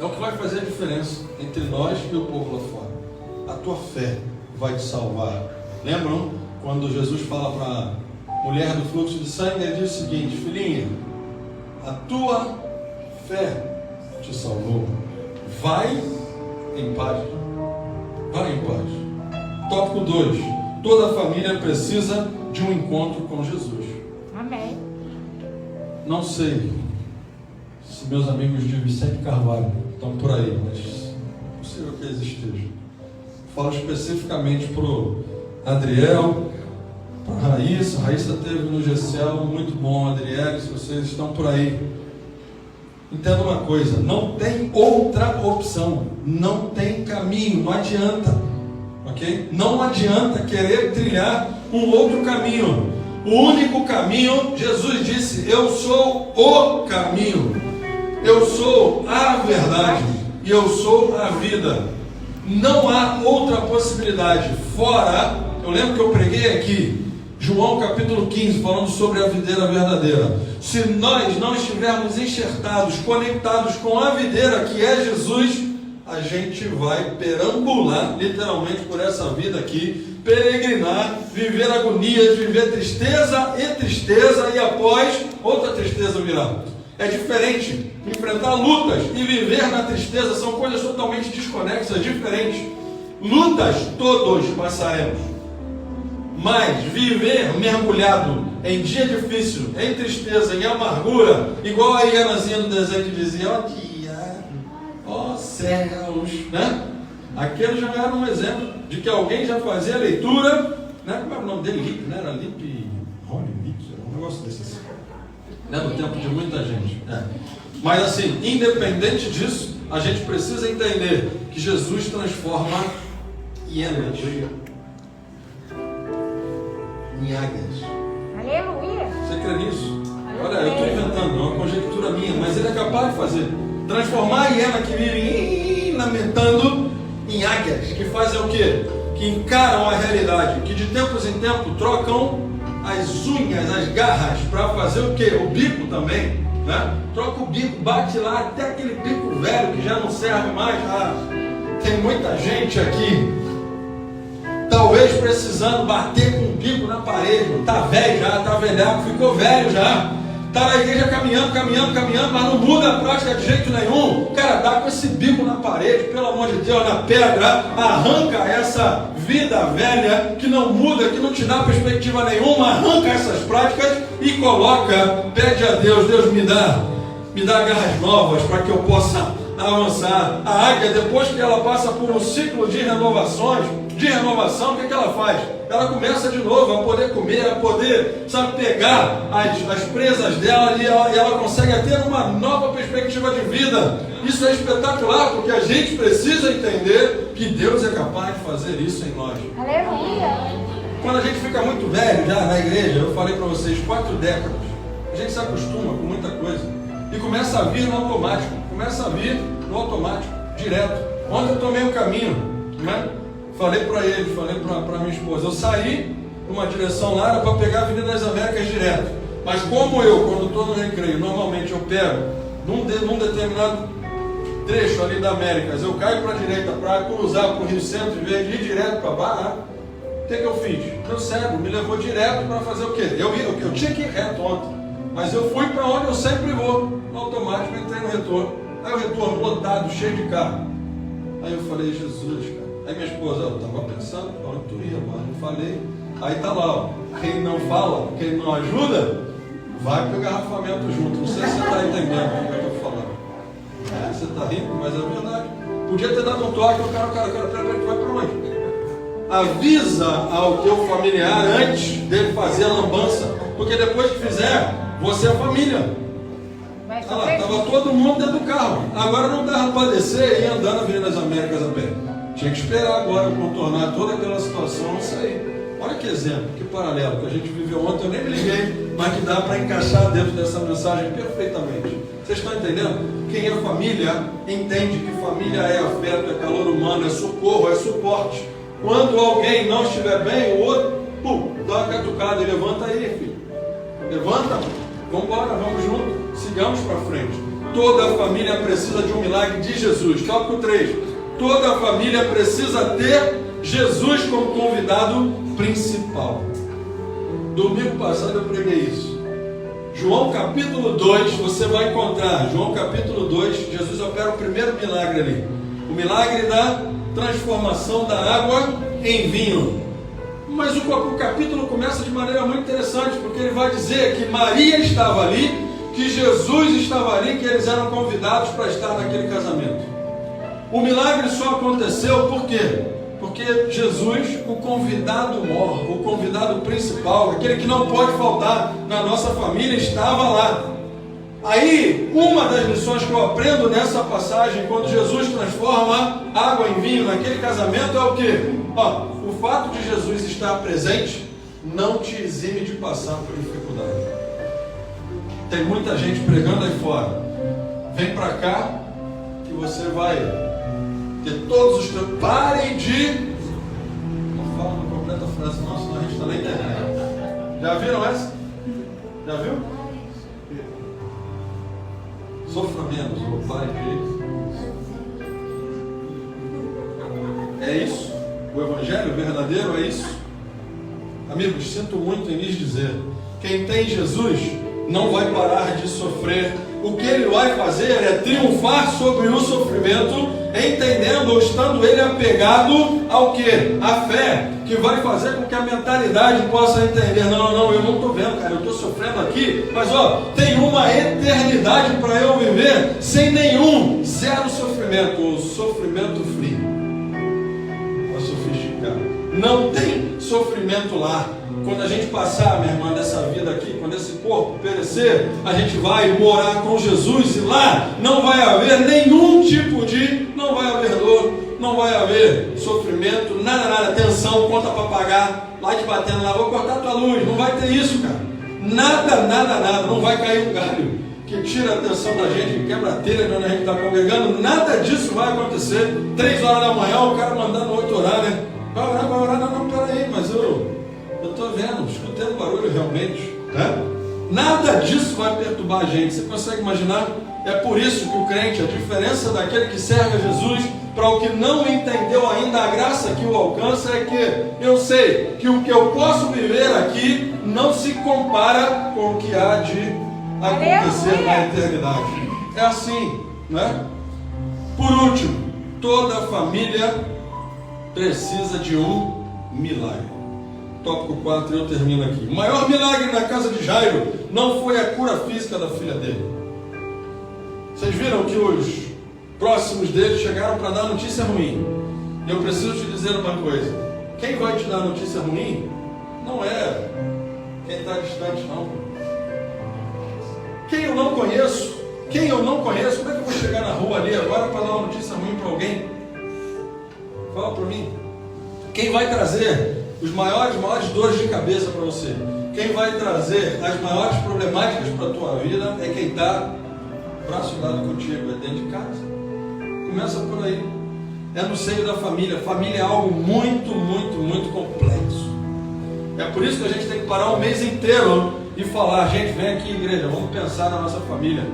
É o que vai fazer a diferença entre nós e o povo lá fora. A tua fé vai te salvar. Lembram quando Jesus fala para a mulher do fluxo de sangue? Ele diz o seguinte: filhinha, a tua fé te salvou. Vai em paz. Vai em paz. Tópico 2. Toda família precisa de um encontro com Jesus. Amém. Não sei se meus amigos de Vicente Carvalho estão por aí, mas é possível que eles estejam. Falo especificamente para o Adriel, para a Raíssa. A Raíssa esteve no GCL, muito bom. Adriel, se vocês estão por aí, entenda uma coisa: não tem outra opção, não tem caminho, não adianta. Okay? Não adianta querer trilhar um outro caminho. O único caminho, Jesus disse: eu sou o caminho, eu sou a verdade e eu sou a vida. Não há outra possibilidade. Fora, eu lembro que eu preguei aqui João capítulo 15, falando sobre a videira verdadeira. Se nós não estivermos enxertados, conectados com a videira que é Jesus, a gente vai perambular literalmente por essa vida aqui, peregrinar, viver agonias, viver tristeza, e após outra tristeza virá. É diferente. Enfrentar lutas e viver na tristeza são coisas totalmente desconexas, diferentes. Lutas todos passaremos, mas viver mergulhado em dia difícil, em tristeza, em amargura, igual a Ianazinha do desenho que dizia: ó dia, ó céus, né? Aquele já era um exemplo de que alguém já fazia a leitura, né? Como era o nome dele? Lipe, né? Era Lipe, Rony, Lipe, um negócio desse assim, né? No tempo de muita gente. Mas assim, independente disso, a gente precisa entender que Jesus transforma hienas em águias. Aleluia. Você crê nisso? Olha, eu estou inventando, é uma conjectura minha, mas ele é capaz de fazer. Transformar a hiena que vive lamentando em águias, que fazem o quê? Que encaram a realidade, que de tempos em tempos trocam as unhas, as garras, para fazer o quê? O bico também, né? Troca o bico, bate lá até aquele bico velho que já não serve mais. Tem muita gente aqui, talvez precisando bater com o bico na parede. Está velho já, está velhaco, ficou velho já. Está na igreja caminhando, mas não muda a prática de jeito nenhum. Cara, dá com esse bico na parede, pelo amor de Deus, na pedra. Arranca essa vida velha que não muda, que não te dá perspectiva nenhuma. Arranca essas práticas e coloca, pede a Deus: Deus, me dá garras novas para que eu possa avançar. A águia, depois que ela passa por um ciclo de renovação, o que ela faz? Ela começa de novo a poder comer, a poder, sabe, pegar as presas dela e ela consegue ter uma nova perspectiva de vida. Isso é espetacular, porque a gente precisa entender que Deus é capaz de fazer isso em nós. Aleluia. Quando a gente fica muito velho já na igreja, eu falei para vocês, 4 décadas, a gente se acostuma com muita coisa e começa a vir no automático, direto. Ontem eu tomei um caminho, né? Falei para ele, falei para minha esposa, eu saí numa direção lá, era para pegar a Avenida das Américas direto. Mas como eu, quando estou no recreio, normalmente eu pego num determinado trecho ali da Américas, eu caio para a direita para cruzar para o Rio Centro, em vez de ir direto para Barra, o que eu fiz? Meu cérebro me levou direto para fazer o quê? Eu tinha que ir reto ontem, mas eu fui para onde eu sempre vou, no automático, entrei no retorno. Aí o retorno lotado, cheio de carro. Aí eu falei: Jesus, cara. Aí minha esposa: eu estava pensando para onde tu ia, mas não falei. Aí tá lá, ó. Quem não fala, quem não ajuda, vai pro engarrafamento junto. Não sei se você está entendendo o que eu estou falando. Você está rindo, mas é verdade. Podia ter dado um toque, o cara, vai para onde? Avisa ao teu familiar antes dele fazer a lambança, Porque depois que fizer, você é família. Vai Olha lá, sofrer. estava todo mundo dentro do carro. Agora não dava para descer e ir andando na Avenida das Américas a pé. Tinha que esperar agora contornar toda aquela situação e sair. Olha que exemplo, que paralelo que a gente viveu ontem. Eu nem me liguei, mas que dá para encaixar dentro dessa mensagem perfeitamente. Vocês estão entendendo? Quem é família entende que família é afeto, é calor humano, é socorro, é suporte. Quando alguém não estiver bem, o outro, dá uma catucada e levanta aí, filho. Levanta, vamos embora, vamos junto, sigamos para frente. Toda família precisa de um milagre de Jesus. Tópico 3. Toda família precisa ter Jesus como convidado principal. Domingo passado eu preguei isso. João capítulo 2, você vai encontrar, João capítulo 2, Jesus opera o primeiro milagre ali. O milagre da transformação da água em vinho. Mas o capítulo começa de maneira muito interessante, porque ele vai dizer que Maria estava ali, que Jesus estava ali, que eles eram convidados para estar naquele casamento. O milagre só aconteceu por quê? Porque Jesus, o convidado mor, o convidado principal, aquele que não pode faltar na nossa família, estava lá. Aí, uma das lições que eu aprendo nessa passagem, quando Jesus transforma água em vinho naquele casamento, é o quê? O fato de Jesus estar presente não te exime de passar por dificuldade. Tem muita gente pregando aí fora. Vem para cá que você vai ter todos os teus... Parem de... Não fala uma completa frase não, senão a gente está na internet. Já viram essa? Já viu? Sofra menos, ou pare de... É isso? O Evangelho verdadeiro é isso? Amigos, sinto muito em lhes dizer, quem tem Jesus não vai parar de sofrer. O que ele vai fazer é triunfar sobre o sofrimento, entendendo ou estando ele apegado ao que? A fé, que vai fazer com que a mentalidade possa entender, não, eu não estou vendo, cara, eu estou sofrendo aqui, mas tem uma eternidade para eu viver sem nenhum, zero sofrimento, ou sofrimento free, ou sofisticado. Não tem sofrimento lá. Quando a gente passar, minha irmã, dessa vida aqui, quando esse corpo perecer, a gente vai morar com Jesus e lá não vai haver nenhum tipo de, não vai haver dor, não vai haver sofrimento, nada, tensão, conta para pagar, lá te batendo lá, vou cortar tua luz, não vai ter isso, cara. Nada, não vai cair um galho que tira a atenção da gente, que quebra a telha de onde a gente está congregando, nada disso vai acontecer. 3 horas da manhã, o cara mandando 8 horas, né? Vai orar, não, peraí, mas eu estou vendo, escutando barulho realmente, né? Nada disso vai perturbar a gente. Você consegue imaginar? É por isso que o crente, a diferença daquele que serve a Jesus para o que não entendeu ainda a graça que o alcança, é que eu sei que o que eu posso viver aqui não se compara com o que há de acontecer na eternidade. É assim, né? Por último, toda família precisa de um milagre. Tópico 4, eu termino aqui. O maior milagre na casa de Jairo não foi a cura física da filha dele. Vocês viram que os próximos dele chegaram para dar notícia ruim. Eu preciso te dizer uma coisa. Quem vai te dar notícia ruim não é quem está distante, não. Quem eu não conheço, como é que eu vou chegar na rua ali agora para dar uma notícia ruim para alguém? Fala para mim. Quem vai trazer os maiores dores de cabeça para você, quem vai trazer as maiores problemáticas para a tua vida é quem está braço dado contigo, é dentro de casa. Começa por aí. É no seio da família. Família é algo muito complexo. É por isso que a gente tem que parar um mês inteiro e falar, gente, vem aqui igreja, vamos pensar na nossa família,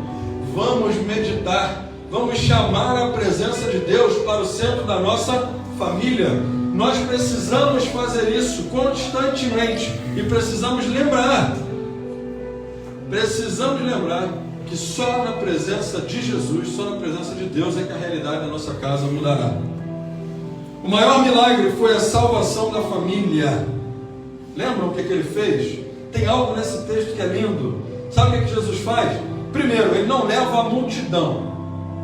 vamos meditar, vamos chamar a presença de Deus para o centro da nossa família. Nós precisamos fazer isso constantemente e precisamos lembrar que só na presença de Jesus, só na presença de Deus é que a realidade da nossa casa mudará. O maior milagre foi a salvação da família. Lembram o que ele fez? Tem algo nesse texto que é lindo. Sabe o que Jesus faz? Primeiro, ele não leva a multidão.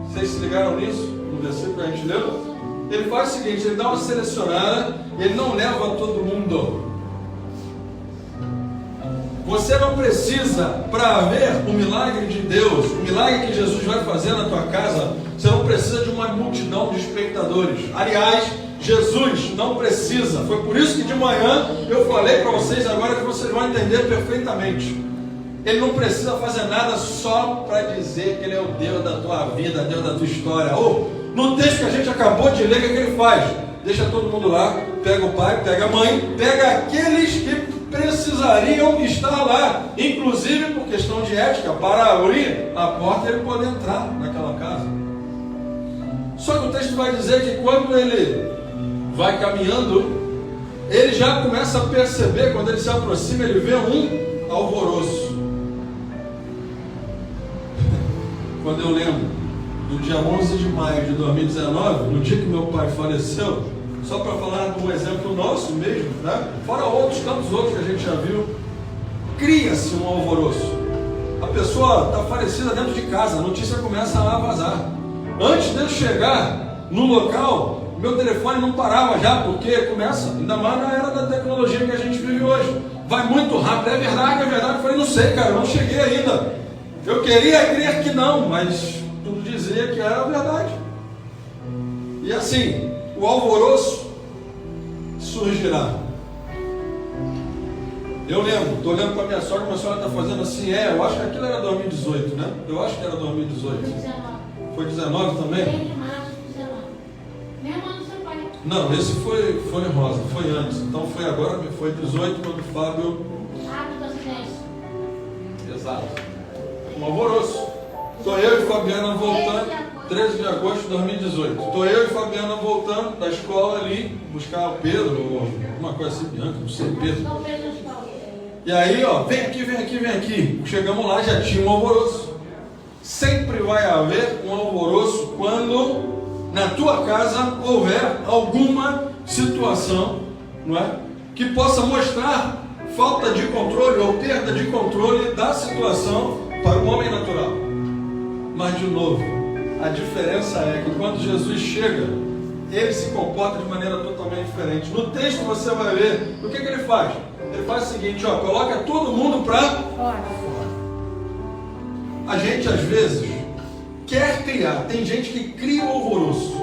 Vocês se ligaram nisso? No versículo que a gente leu? Ele faz o seguinte, ele dá uma selecionada, ele não leva todo mundo. Você não precisa, para ver o milagre de Deus, o milagre que Jesus vai fazer na tua casa, você não precisa de uma multidão de espectadores. Aliás, Jesus não precisa. Foi por isso que de manhã eu falei para vocês, agora que vocês vão entender perfeitamente. Ele não precisa fazer nada só para dizer que Ele é o Deus da tua vida, Deus da tua história. Ou, no texto que a gente acabou de ler, o que ele faz? Deixa todo mundo lá, pega o pai, pega a mãe, pega aqueles que precisariam estar lá, inclusive por questão de ética, para abrir a porta e ele poder entrar naquela casa. Só que o texto vai dizer que quando ele vai caminhando, ele já começa a perceber, quando ele se aproxima, ele vê um alvoroço. Quando eu lembro do dia 11 de maio de 2019, no dia que meu pai faleceu, só para falar de um exemplo nosso mesmo, né? Fora outros, tantos outros que a gente já viu, cria-se um alvoroço. A pessoa está falecida dentro de casa, a notícia começa a vazar. Antes de eu chegar no local, meu telefone não parava já, porque começa, ainda mais na era da tecnologia que a gente vive hoje. Vai muito rápido, é verdade. Eu falei, não sei, cara, eu não cheguei ainda. Eu queria crer que não, mas tudo dizia que era verdade. E assim, o alvoroço surgirá. Eu lembro, estou olhando para minha sogra está fazendo assim, eu acho que aquilo era 2018, né? Eu acho que era 2018. Foi 19 também? Não, esse foi rosa, foi antes. Então foi agora, foi 18 quando o Fábio... Exato. Um alvoroço. Estou eu e Fabiana voltando, 13 de agosto de 2018. Estou eu e Fabiana voltando da escola ali, buscar o Pedro, ou alguma coisa assim, Bianca, não sei, Pedro. E aí, ó, vem aqui. Chegamos lá, já tinha um alvoroço. Sempre vai haver um alvoroço quando na tua casa houver alguma situação, não é? Que possa mostrar falta de controle ou perda de controle da situação para o homem natural. Mas de novo, a diferença é que quando Jesus chega, ele se comporta de maneira totalmente diferente. No texto você vai ver o que ele faz. Ele faz o seguinte, ó, coloca todo mundo para fora. A gente às vezes quer criar, tem gente que cria o alvoroço.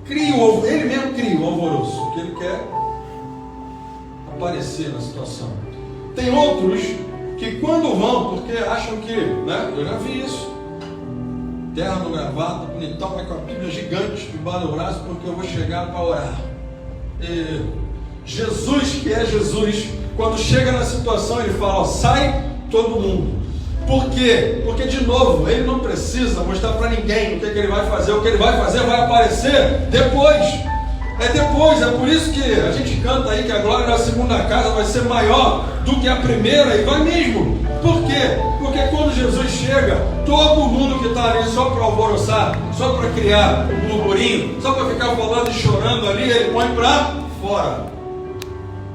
Ele mesmo cria o alvoroço, porque ele quer aparecer na situação. Tem outros que quando vão, porque acham que, né? Eu já vi isso. Terno, gravata, bonitão, vai com a Bíblia gigante debaixo do braço, porque eu vou chegar para orar. E Jesus, que é Jesus, quando chega na situação, ele fala, ó, sai todo mundo. Por quê? Porque, de novo, ele não precisa mostrar para ninguém o que ele vai fazer. O que ele vai fazer vai aparecer depois. É por isso que a gente canta aí que a glória da segunda casa vai ser maior do que a primeira, e vai mesmo. Por quê? Porque quando Jesus chega, todo mundo que está ali só para alvoroçar, só para criar um burburinho, só para ficar falando e chorando ali, ele põe para fora.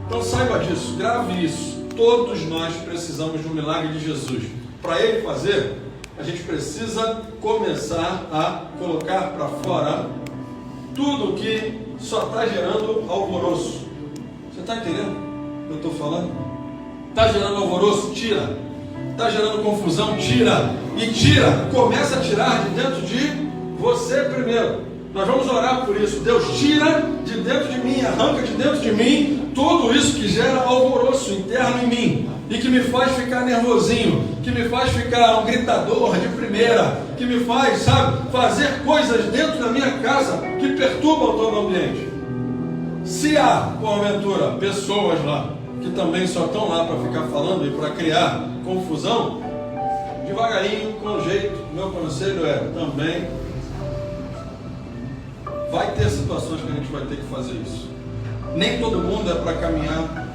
Então saiba disso, grave isso. Todos nós precisamos de um milagre de Jesus. Para ele fazer, a gente precisa começar a colocar para fora tudo que só está gerando alvoroço. Você está entendendo o que eu estou falando? Está gerando alvoroço? Tira. Está gerando confusão? Tira. E tira, começa a tirar de dentro de você primeiro. Nós vamos orar por isso. Deus, tira de dentro de mim, arranca de dentro de mim tudo isso que gera alvoroço interno em mim e que me faz ficar nervosinho, que me faz ficar um gritador de primeira, que me faz, sabe, fazer coisas dentro da minha casa que perturbam todo o ambiente. Se há, porventura, pessoas lá que também só estão lá para ficar falando e para criar confusão, devagarinho, com jeito, meu conselho é também vai ter situações que a gente vai ter que fazer isso. Nem todo mundo é para caminhar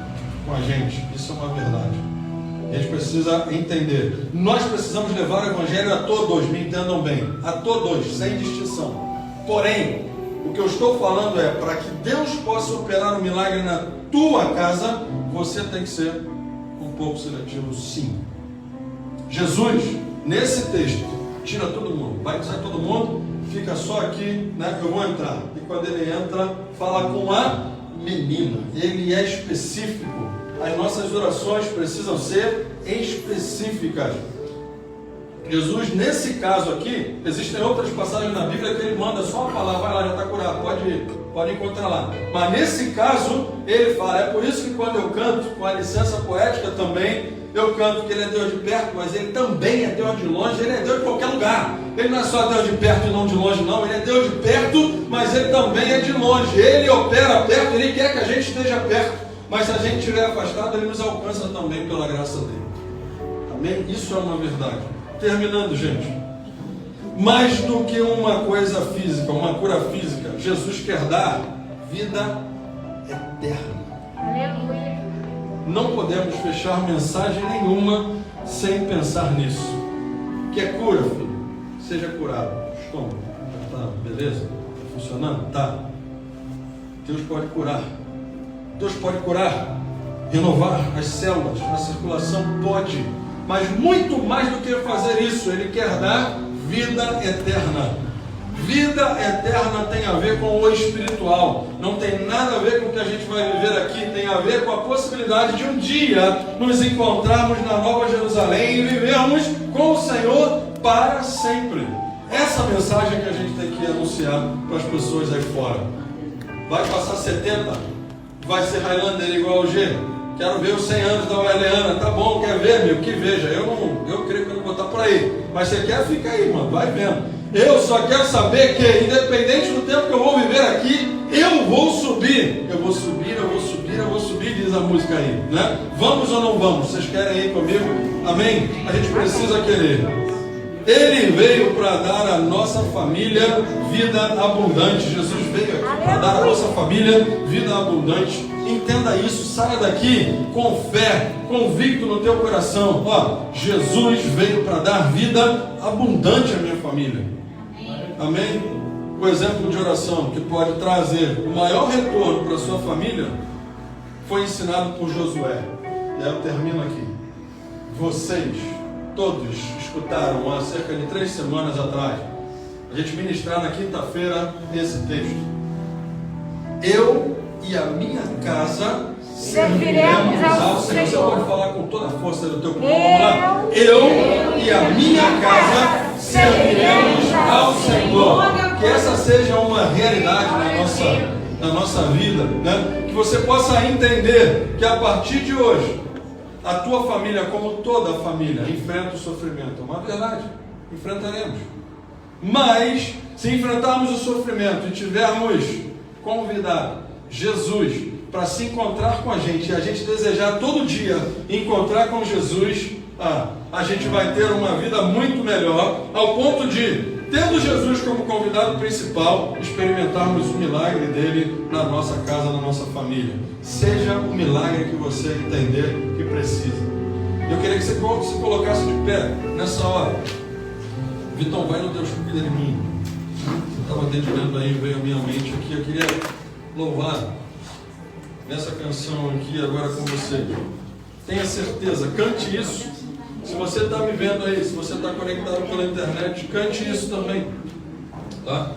com a gente, isso é uma verdade. A gente precisa entender. Nós precisamos levar o Evangelho a todos, me entendam bem, a todos, sem distinção. Porém, o que eu estou falando é, para que Deus possa operar um milagre na tua casa, você tem que ser um pouco seletivo, sim. Jesus, nesse texto, tira todo mundo, vai dizer todo mundo, fica só aqui, né? Eu vou entrar. E quando ele entra, fala com a menina. Ele é específico. as nossas orações precisam ser específicas. Jesus, nesse caso aqui, existem outras passagens na Bíblia que ele manda só a palavra, vai lá, já está curado, pode encontrar lá. Mas nesse caso, ele fala, é por isso que quando eu canto, com a licença poética também, eu canto que ele é Deus de perto, mas ele também é Deus de longe, ele é Deus de qualquer lugar. Ele não é só Deus de perto e não de longe, não, ele é Deus de perto, mas ele também é de longe. Ele opera perto, ele quer que a gente esteja perto, mas se a gente estiver afastado, ele nos alcança também pela graça dele. Amém? Isso é uma verdade. Terminando, gente, mais do que uma coisa física, uma cura física, Jesus quer dar vida eterna. Aleluia. Não podemos fechar mensagem nenhuma sem pensar nisso. Quer cura, filho? Seja curado. Estômago, tá, beleza? Tá funcionando? Tá. Deus pode curar. Deus pode curar, renovar as células, a circulação pode. Mas muito mais do que fazer isso, Ele quer dar vida eterna. Vida eterna tem a ver com o espiritual. Não tem nada a ver com o que a gente vai viver aqui. Tem a ver com a possibilidade de um dia nos encontrarmos na Nova Jerusalém e vivermos com o Senhor para sempre. Essa mensagem que a gente tem que anunciar para as pessoas aí fora. Vai passar 70? Vai ser Highlander igual o G? Quero ver os 100 anos da Weleana. Tá bom, quer ver, meu? Que veja. Eu creio que eu não vou estar por aí. Mas você quer? Fica aí, mano. Vai vendo. Eu só quero saber que, independente do tempo que eu vou viver aqui, eu vou subir. Eu vou subir, eu vou subir, eu vou subir, diz a música aí, né? Vamos ou não vamos? Vocês querem ir comigo? Amém? A gente precisa querer. Ele veio para dar à nossa família vida abundante. Jesus veio aqui para dar à nossa família vida abundante. Entenda isso, saia daqui com fé, convicto no teu coração. Ó, Jesus veio para dar vida abundante à minha família. Amém? O exemplo de oração que pode trazer o maior retorno para a sua família foi ensinado por Josué. E aí eu termino aqui. Vocês todos escutaram há cerca de 3 semanas atrás a gente ministrar na quinta-feira esse texto. Eu e a minha casa serviremos ao Senhor. Você pode falar com toda a força do teu pulmão. Vamos lá. Eu e a minha casa serviremos ao Senhor. Que essa seja uma realidade na nossa vida, né? Que você possa entender que a partir de hoje a tua família, como toda a família, enfrenta o sofrimento. É uma verdade, enfrentaremos. Mas, se enfrentarmos o sofrimento e tivermos convidado Jesus para se encontrar com a gente, e a gente desejar todo dia encontrar com Jesus, a gente vai ter uma vida muito melhor, ao ponto de, tendo Jesus como convidado principal, experimentarmos o milagre dele na nossa casa, na nossa família. Seja o milagre que você entender que precisa. Eu queria que você se colocasse de pé nessa hora. Vitão, vai no Deus que cuida de mim. Eu estava dedicando aí, veio à minha mente aqui. Eu queria louvar nessa canção aqui agora com você. Tenha certeza, cante isso. Se você está me vendo aí, se você está conectado pela internet, cante isso também, tá?